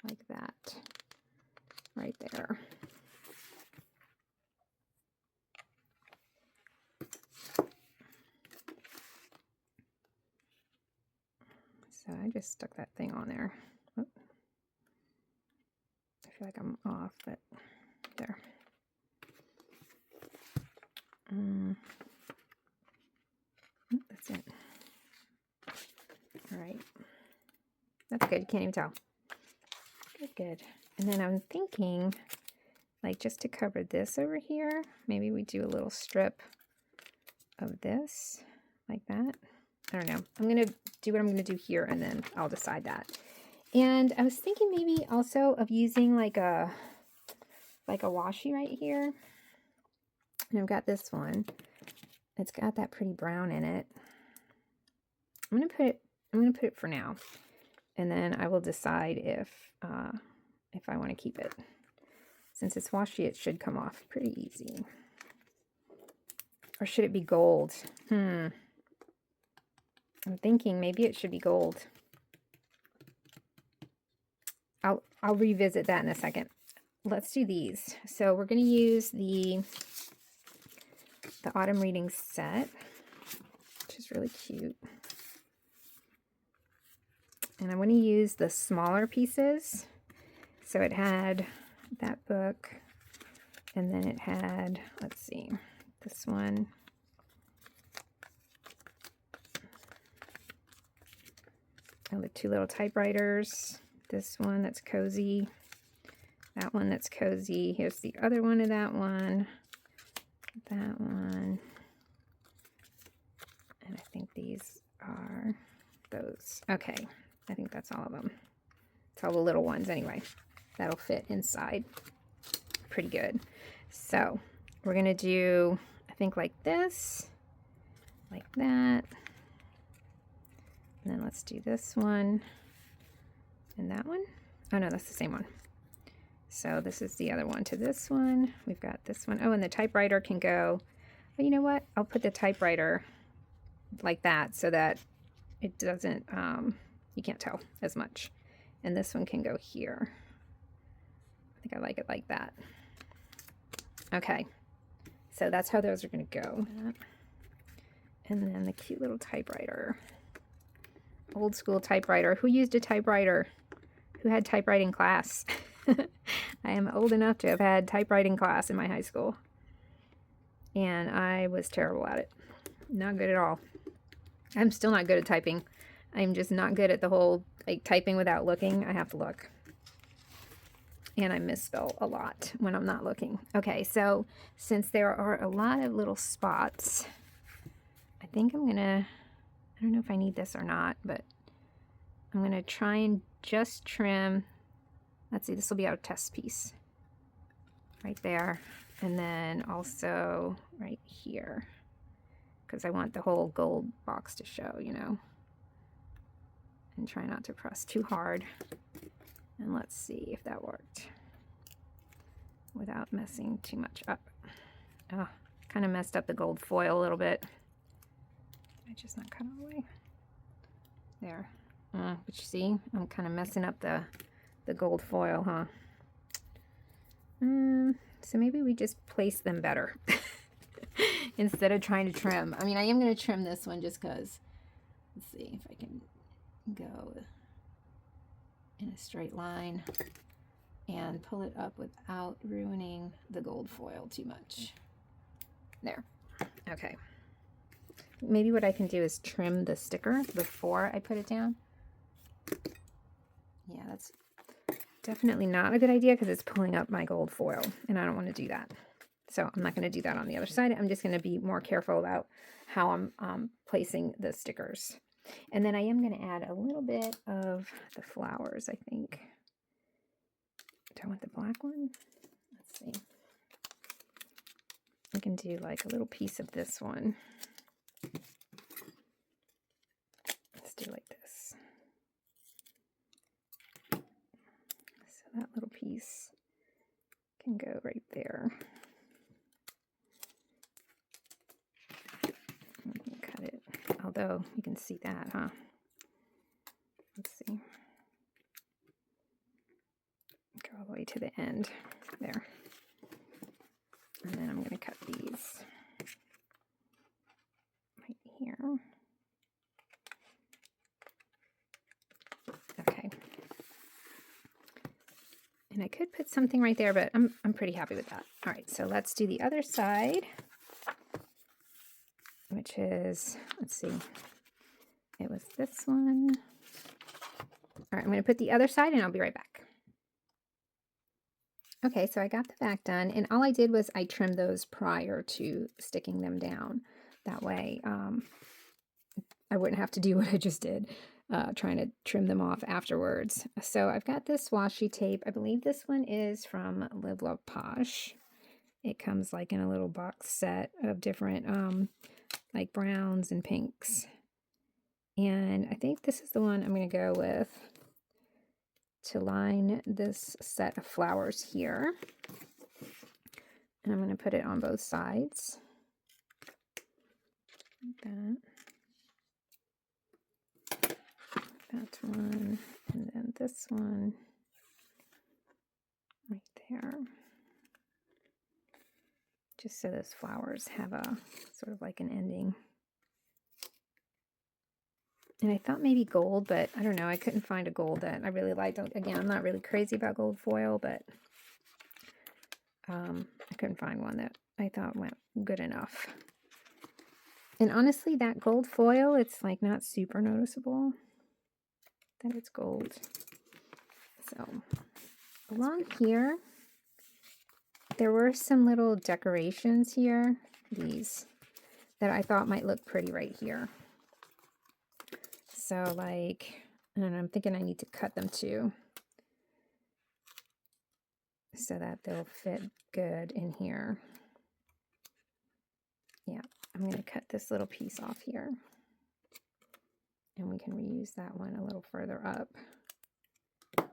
like that right there. So I just stuck that thing on there. Oh. I feel like I'm off, but there. That's it. All right. That's good. You can't even tell. Good, good. And then I'm thinking, like, just to cover this over here, maybe we do a little strip of this, like that. I don't know. I'm going to do what I'm going to do here, and then I'll decide that. And I was thinking maybe also of using like a washi right here. And I've got this one. It's got that pretty brown in it. I'm gonna put it for now, and then I will decide if I want to keep it. Since it's washi, it should come off pretty easy. Or should it be gold? I'm thinking maybe it should be gold. I'll revisit that in a second. Let's do these. So we're going to use the autumn reading set, which is really cute. And I'm going to use the smaller pieces. So it had that book, and then it had, let's see, this one. Oh, the two little typewriters. This one that's cozy. That one that's cozy. Here's the other one of that one. That one. And I think these are those. Okay. I think that's all of them. It's all the little ones anyway. That'll fit inside pretty good. So we're going to do, I think, like this, like that. And then let's do this one and that one. Oh no, that's the same one. So this is the other one to this one. We've got this one. Oh, and the typewriter can go, well, you know what? I'll put the typewriter like that so that it doesn't, you can't tell as much. And this one can go here. I think I like it like that. Okay. So that's how those are going to go. And then the cute little typewriter. Old school typewriter. Who used a typewriter? Who had typewriting class? I am old enough to have had typewriting class in my high school. And I was terrible at it. Not good at all. I'm still not good at typing. I'm just not good at the whole, like, typing without looking. I have to look. And I misspell a lot when I'm not looking. Okay, so since there are a lot of little spots, I think I'm gonna, I don't know if I need this or not, but I'm gonna try and just trim. Let's see, this will be our test piece right there. And then also right here, because I want the whole gold box to show, you know. And try not to press too hard. And let's see if that worked without messing too much up. Oh, kind of messed up the gold foil a little bit. I just not cut all the way. There. But you see, I'm kind of messing up the gold foil, huh? So maybe we just place them better instead of trying to trim. I mean, I am going to trim this one just because. Let's see if I can go in a straight line and pull it up without ruining the gold foil too much. There. Okay. Maybe what I can do is trim the sticker before I put it down. Yeah, that's definitely not a good idea because it's pulling up my gold foil, and I don't want to do that. So I'm not going to do that on the other side. I'm just going to be more careful about how I'm placing the stickers. And then I am going to add a little bit of the flowers, I think. Do I want the black one? Let's see. I can do like a little piece of this one. Let's do like this. So that little piece can go right there. Cut it. Although you can see that, huh? Let's see. Go all the way to the end there. And then I'm going to cut these right here. Okay. And I could put something right there, but I'm pretty happy with that. All right, so let's do the other side, which is, let's see, it was this one, All right, I'm going to put the other side and I'll be right back. Okay, so I got the back done, and all I did was I trimmed those prior to sticking them down. That way, I wouldn't have to do what I just did, trying to trim them off afterwards. So I've got this washi tape. I believe this one is from Live Love Posh. It comes like in a little box set of different like browns and pinks. And I think this is the one I'm going to go with to line this set of flowers here. And I'm going to put it on both sides. Like that. That one, and then this one right there. Just so those flowers have a sort of like an ending. And I thought maybe gold, but I don't know. I couldn't find a gold that I really liked. Again, I'm not really crazy about gold foil, but I couldn't find one that I thought went good enough. And honestly, that gold foil, it's like not super noticeable that it's gold. So along here, there were some little decorations here, these, that I thought might look pretty right here. So like, I don't know, I'm thinking I need to cut them too, so that they'll fit good in here. Yeah, I'm going to cut this little piece off here. And we can reuse that one a little further up. So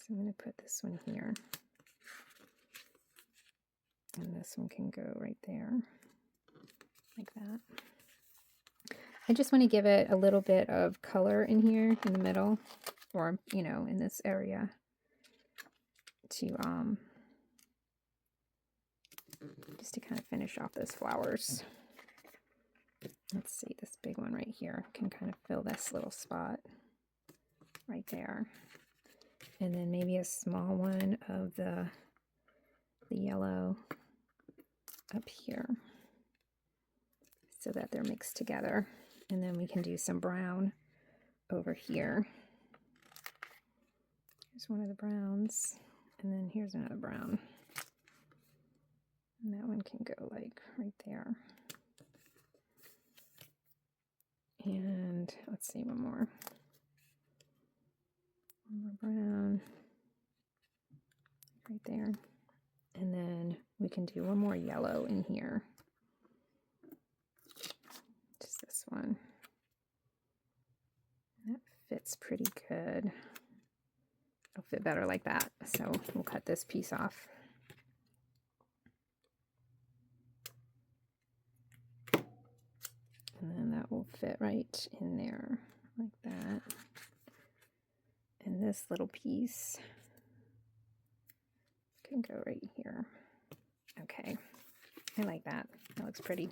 I'm going to put this one here. And this one can go right there, like that. I just want to give it a little bit of color in here in the middle, or, you know, in this area, to just to kind of finish off those flowers. Let's see, this big one right here can kind of fill this little spot right there. And then maybe a small one of the yellow up here, so that they're mixed together. And then we can do some brown over here. Here's one of the browns, and then here's another brown. And that one can go like right there. And let's see, one more. One more brown right there. And then we can do one more yellow in here. Just this one. That fits pretty good. It'll fit better like that. So we'll cut this piece off. And then that will fit right in there like that. And this little piece can go right here. Okay, I like that. That looks pretty.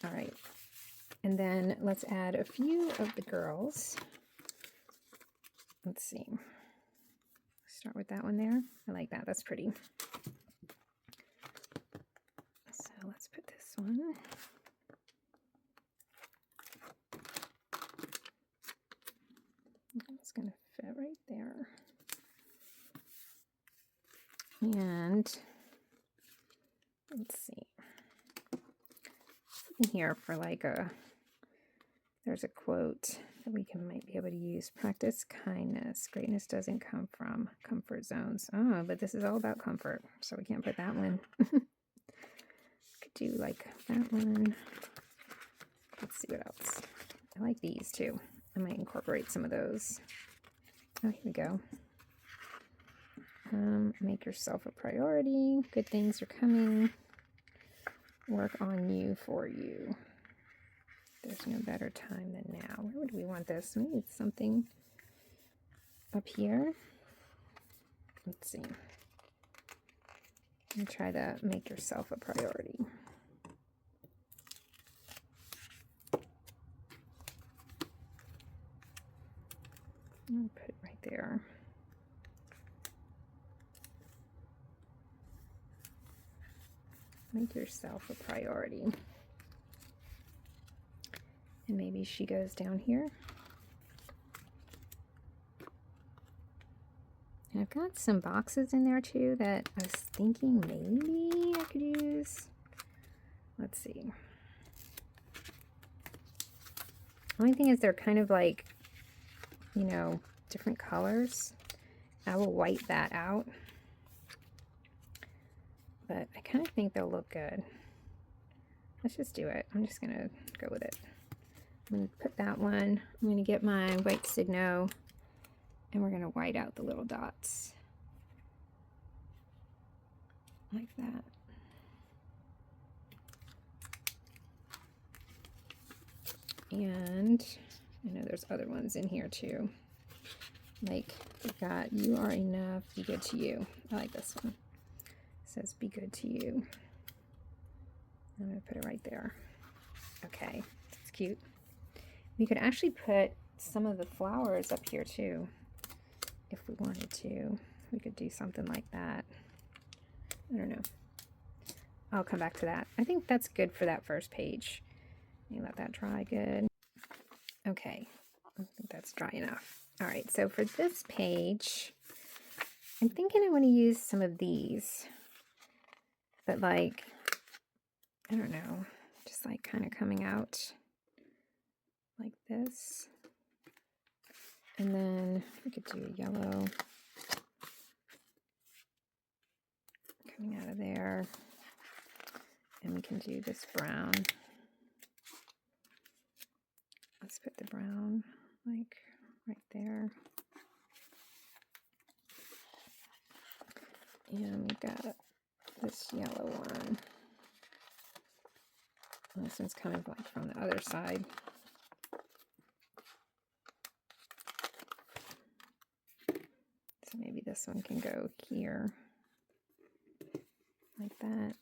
All right, and then let's add a few of the girls. Let's see. Start with that one there. I like that. That's pretty. So let's put this one. It's going to fit right there. And let's see. In here for like there's a quote that we might be able to use. Practice kindness. Greatness doesn't come from comfort zones. Oh, but this is all about comfort, so we can't put that one. Could do like that one. Let's see what else. I like these too. I might incorporate some of those. Oh, here we go. Make yourself a priority. Good things are coming. Work on you for you. There's no better time than now. Where would we want this? Maybe it's something up here. Let's see. And try to make yourself a priority. I'll put it right there. Make yourself a priority. And maybe she goes down here. got some boxes in there too that I was thinking maybe I could use. Let's see. Only thing is they're kind of like, you know, different colors. I will white that out. But I kind of think they'll look good. Let's just do it. I'm just going to go with it. I'm going to put that one. I'm going to get my white Signo, and we're going to white out the little dots. Like that. And I know there's other ones in here too. Like we've got "You Are Enough, Be Good to You." I like this one. It says "Be Good to You." I'm going to put it right there. Okay, it's cute. We could actually put some of the flowers up here too. If we wanted to, we could do something like that. I don't know. I'll come back to that. I think that's good for that first page. You let that dry good. Okay, I think that's dry enough. All right, so for this page, I'm thinking I want to use some of these, but like, I don't know, just like kind of coming out like this. And then we could do a yellow coming out of there. And we can do this brown. Let's put the brown like right there. And we've got this yellow one. And this one's kind of like from the other side. So maybe this one can go here. Like that.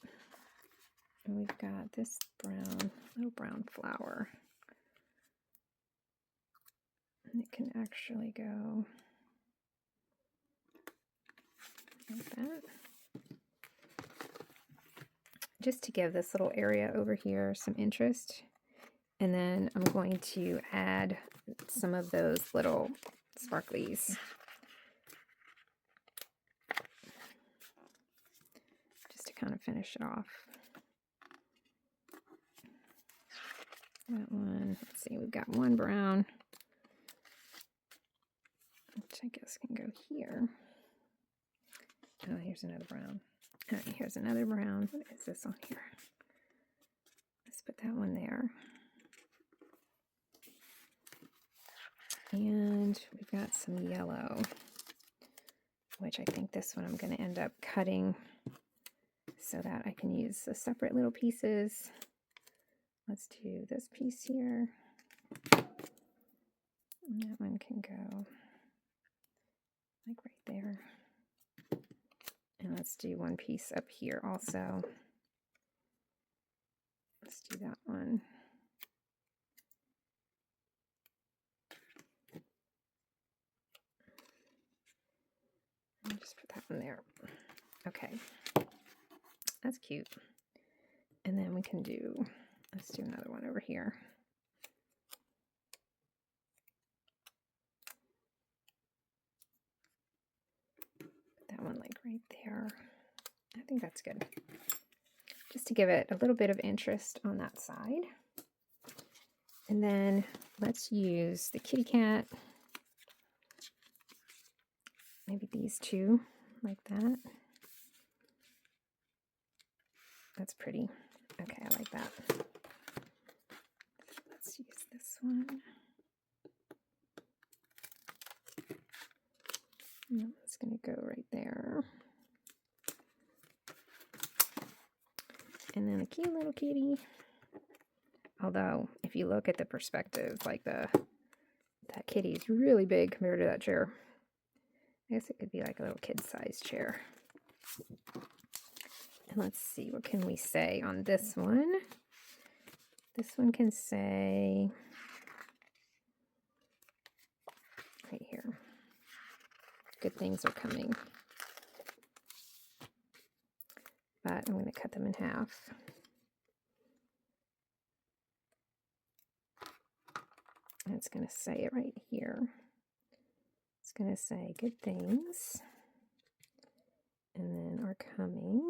And we've got this brown, little brown flower. And it can actually go like that. Just to give this little area over here some interest. And then I'm going to add some of those little sparklies. Just to kind of finish it off. That one, let's see, we've got one brown, which I guess can go here. Oh, here's another brown. All right, here's another brown. What is this on here? Let's put that one there. And we've got some yellow, which I think this one I'm going to end up cutting so that I can use the separate little pieces. Let's do this piece here. And that one can go like right there. And let's do one piece up here also. Let's do that one. And just put that one there. Okay. That's cute. And then we can do, let's do another one over here. Put that one like right there. I think that's good. Just to give it a little bit of interest on that side. And then let's use the kitty cat. Maybe these two, like that. That's pretty. Okay, I like that. Let's use this one. It's going to go right there. And then a cute little kitty. Although, if you look at the perspective, like that kitty is really big compared to that chair. I guess it could be like a little kid-sized chair. And let's see, what can we say on this one? This one can say, right here, good things are coming. But I'm going to cut them in half. And it's going to say it right here. It's going to say good things and then are coming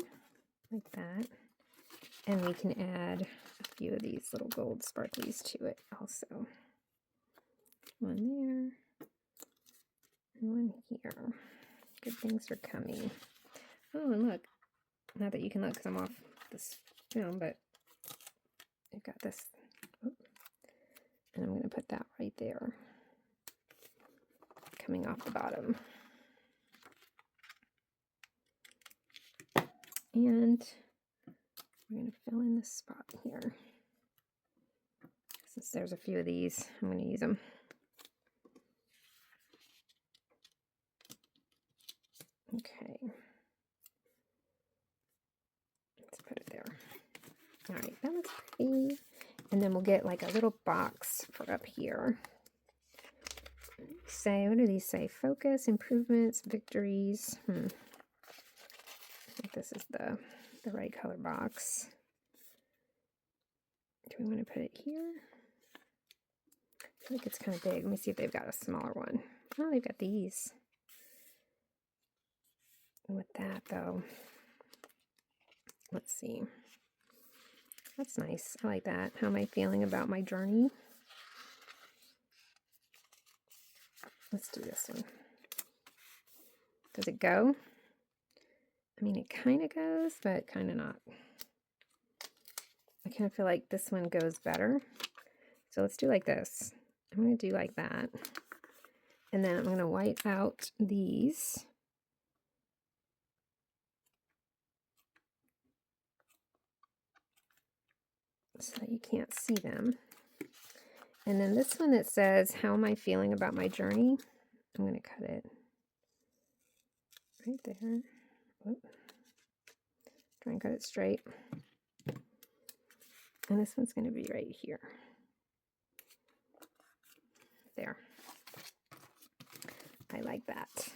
like that. And we can add a few of these little gold sparklies to it also. One there, and one here. Good things are coming. Oh, and look, not that you can look because I'm off this film, but I've got this. Oop. And I'm going to put that right there, coming off the bottom. And we're going to fill in this spot here. Since there's a few of these, I'm going to use them. Okay. Let's put it there. All right, that looks pretty. And then we'll get like a little box for up here. Say, what do these say? Focus, improvements, victories. I think this is the right color box. Do we want to put it here? I feel like it's kind of big. Let me see if they've got a smaller one. Oh, they've got these. And with that, though, let's see. That's nice. I like that. How am I feeling about my journey? Let's do this one. Does it go? I mean, it kind of goes, but kind of not. I kind of feel like this one goes better. So let's do like this. I'm going to do like that. And then I'm going to wipe out these. So that you can't see them. And then this one that says, how am I feeling about my journey? I'm going to cut it right there. Whoop. Try and cut it straight. And this one's going to be right here. There. I like that.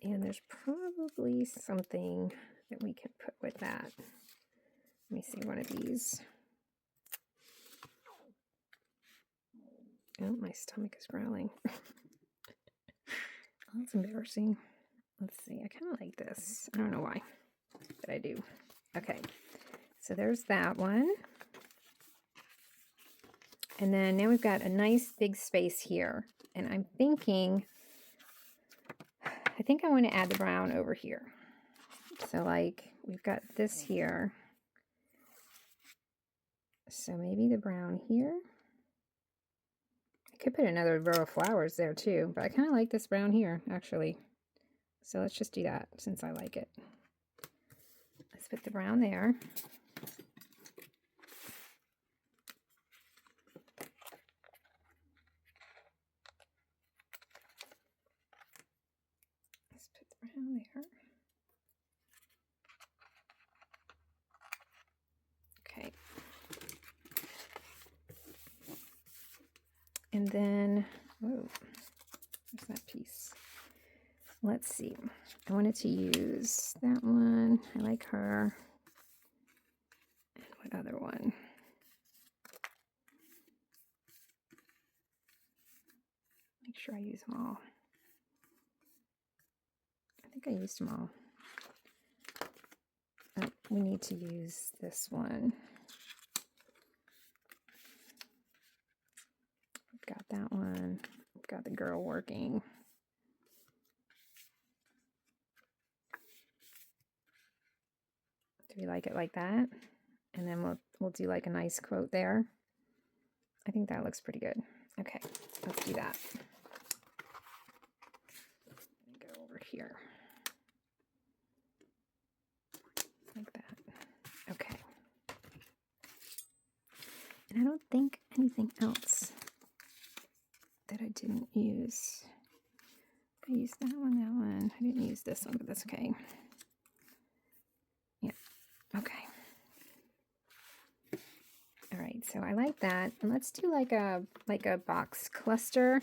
And there's probably something that we can put with that. Let me see one of these. Oh, my stomach is growling. Oh, that's embarrassing. Let's see. I kind of like this. I don't know why, but I do. Okay. So there's that one. And then now we've got a nice big space here. And I'm thinking, I think I want to add the brown over here. So like we've got this here. So maybe the brown here. I could put another row of flowers there too, but I kind of like this brown here actually. So let's just do that since I like it. Let's put the brown there. Let's put the brown there. Okay. And then, oh, there's that piece. Let's see. I wanted to use that one. I like her. And what other one? Make sure I use them all. I think I used them all. Oh, we need to use this one. We've got that one. We've got the girl working. Do we like it like that? And then we'll do like a nice quote there. I think that looks pretty good. Okay, let's do that. Go over here. Like that. Okay. And I don't think anything else that I didn't use. I used that one. I didn't use this one, but that's okay. Yeah. Okay. All right, so I like that. And let's do like a box cluster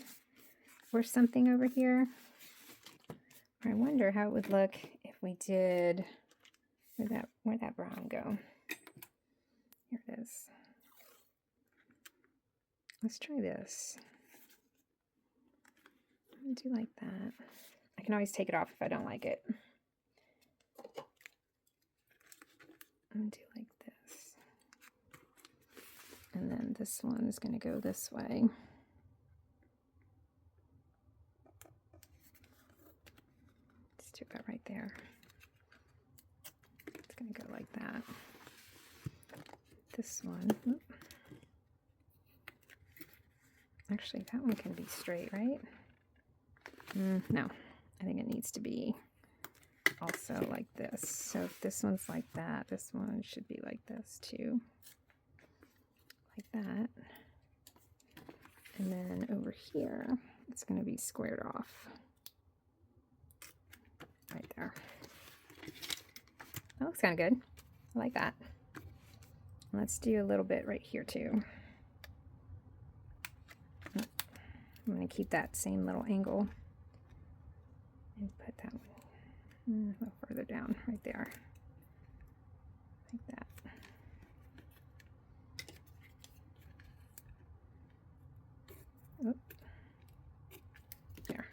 or something over here. I wonder how it would look if we did, where'd that brown go? Here it is. Let's try this. I'm gonna do like that. I can always take it off if I don't like it. I'm going to do like this. And then this one is going to go this way. Let's do that right there. It's going to go like that. This one, actually that one can be straight, right? No, I think it needs to be also like this. So if this one's like that, this one should be like this too. Like that. And then over here, it's going to be squared off. Right there. That looks kind of good. I like that. Let's do a little bit right here too. I'm going to keep that same little angle and put that one a little further down right there. Like that. Oop. There.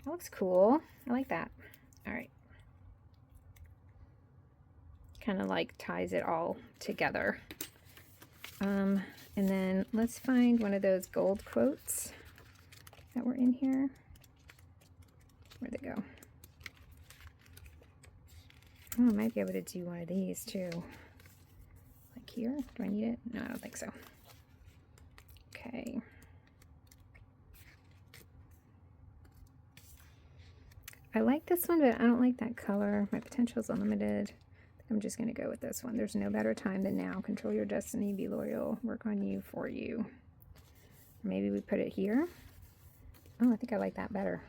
That looks cool. I like that. All right. Kind of like ties it all together. And then let's find one of those gold quotes that were in here. Where'd they go? Oh, I might be able to do one of these too. Like here? Do I need it? No, I don't think so. Okay. I like this one, but I don't like that color. My potential is unlimited. I'm just going to go with this one. There's no better time than now. Control your destiny. Be loyal. Work on you for you. Maybe we put it here. Oh, I think I like that better.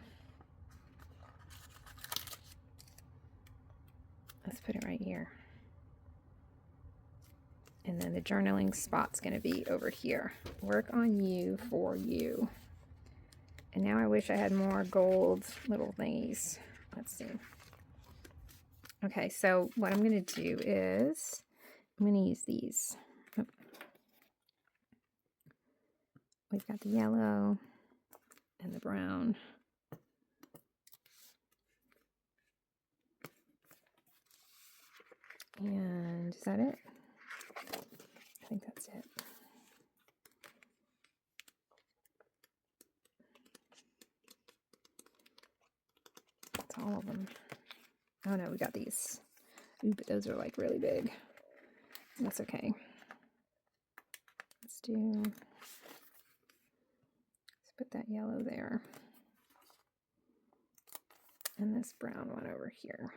Let's put it right here. And then the journaling spot's going to be over here. Work on you for you. And now I wish I had more gold little thingies. Let's see. Okay, so what I'm going to do is I'm going to use these. Oh. We've got the yellow and the brown. And is that it? I think that's it. That's all of them. Oh no, we got these. Ooh, but those are like really big. That's okay. Let's put that yellow there. And this brown one over here.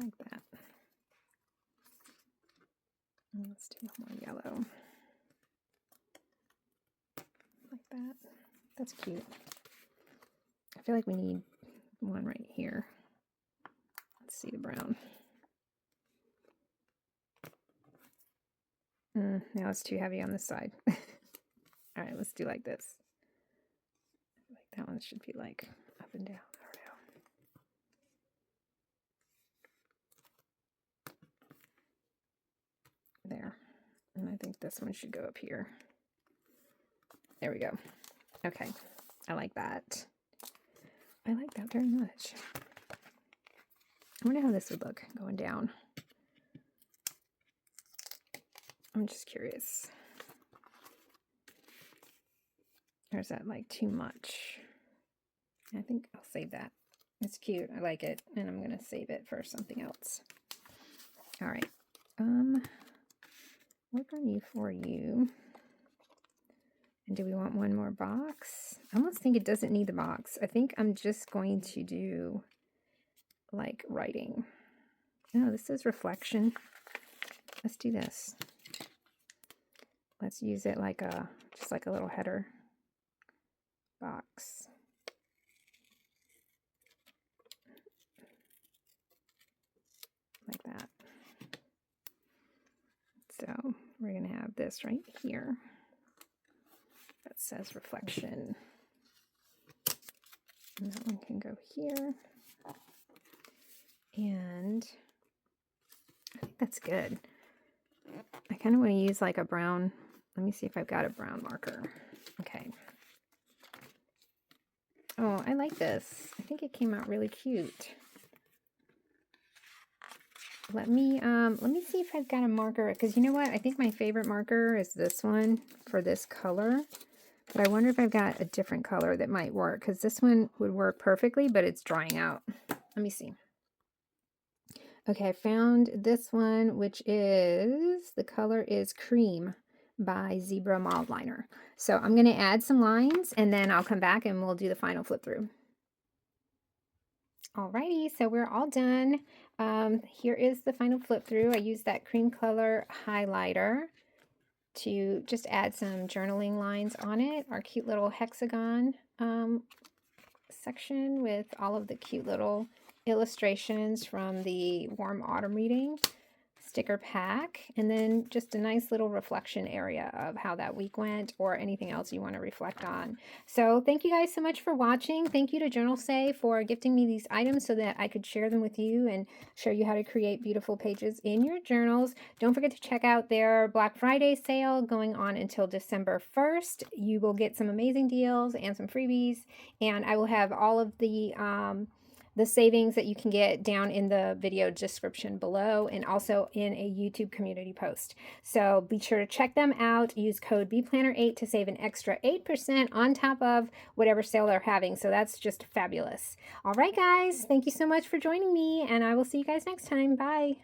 Like that. And let's do more yellow. Like that. That's cute. I feel like we need one right here. Let's see the brown. Now it's too heavy on this side. All right, let's do like this. Like that one should be like up and down. There. And I think this one should go up here. There we go. Okay. I like that. I like that very much. I wonder how this would look going down. I'm just curious. Or is that like too much? I think I'll save that. It's cute. I like it. And I'm going to save it for something else. All right. Work on you for you. And do we want one more box? I almost think it doesn't need the box. I think I'm just going to do like writing. No, this is reflection. Let's do this. Let's use it like just like a little header box. Like that. So we're going to have this right here that says reflection. And that one can go here. And I think that's good. I kind of want to use like a brown. Let me see if I've got a brown marker. Okay. Oh, I like this. I think it came out really cute. let me see if I've got a marker, because you know what? I think my favorite marker is this one for this color. But I wonder if I've got a different color that might work, because this one would work perfectly, but it's drying out. Let me see. Okay, I found this one, which is, the color is Cream by Zebra Mild Liner. So I'm going to add some lines, and then I'll come back and we'll do the final flip through. Alrighty, so we're all done. Here is the final flip through. I used that cream color highlighter to just add some journaling lines on it. Our cute little hexagon section with all of the cute little illustrations from the warm autumn reading sticker pack, and then just a nice little reflection area of how that week went or anything else you want to reflect on. So thank you guys so much for watching. Thank you to JournalSay for gifting me these items so that I could share them with you and show you how to create beautiful pages in your journals. Don't forget to check out their Black Friday sale going on until December 1st. You will get some amazing deals and some freebies, and I will have all of the savings that you can get down in the video description below, and also in a YouTube community post. So be sure to check them out. Use code BPlanner8 to save an extra 8% on top of whatever sale they're having. So that's just fabulous. All right, guys, thank you so much for joining me, and I will see you guys next time. Bye.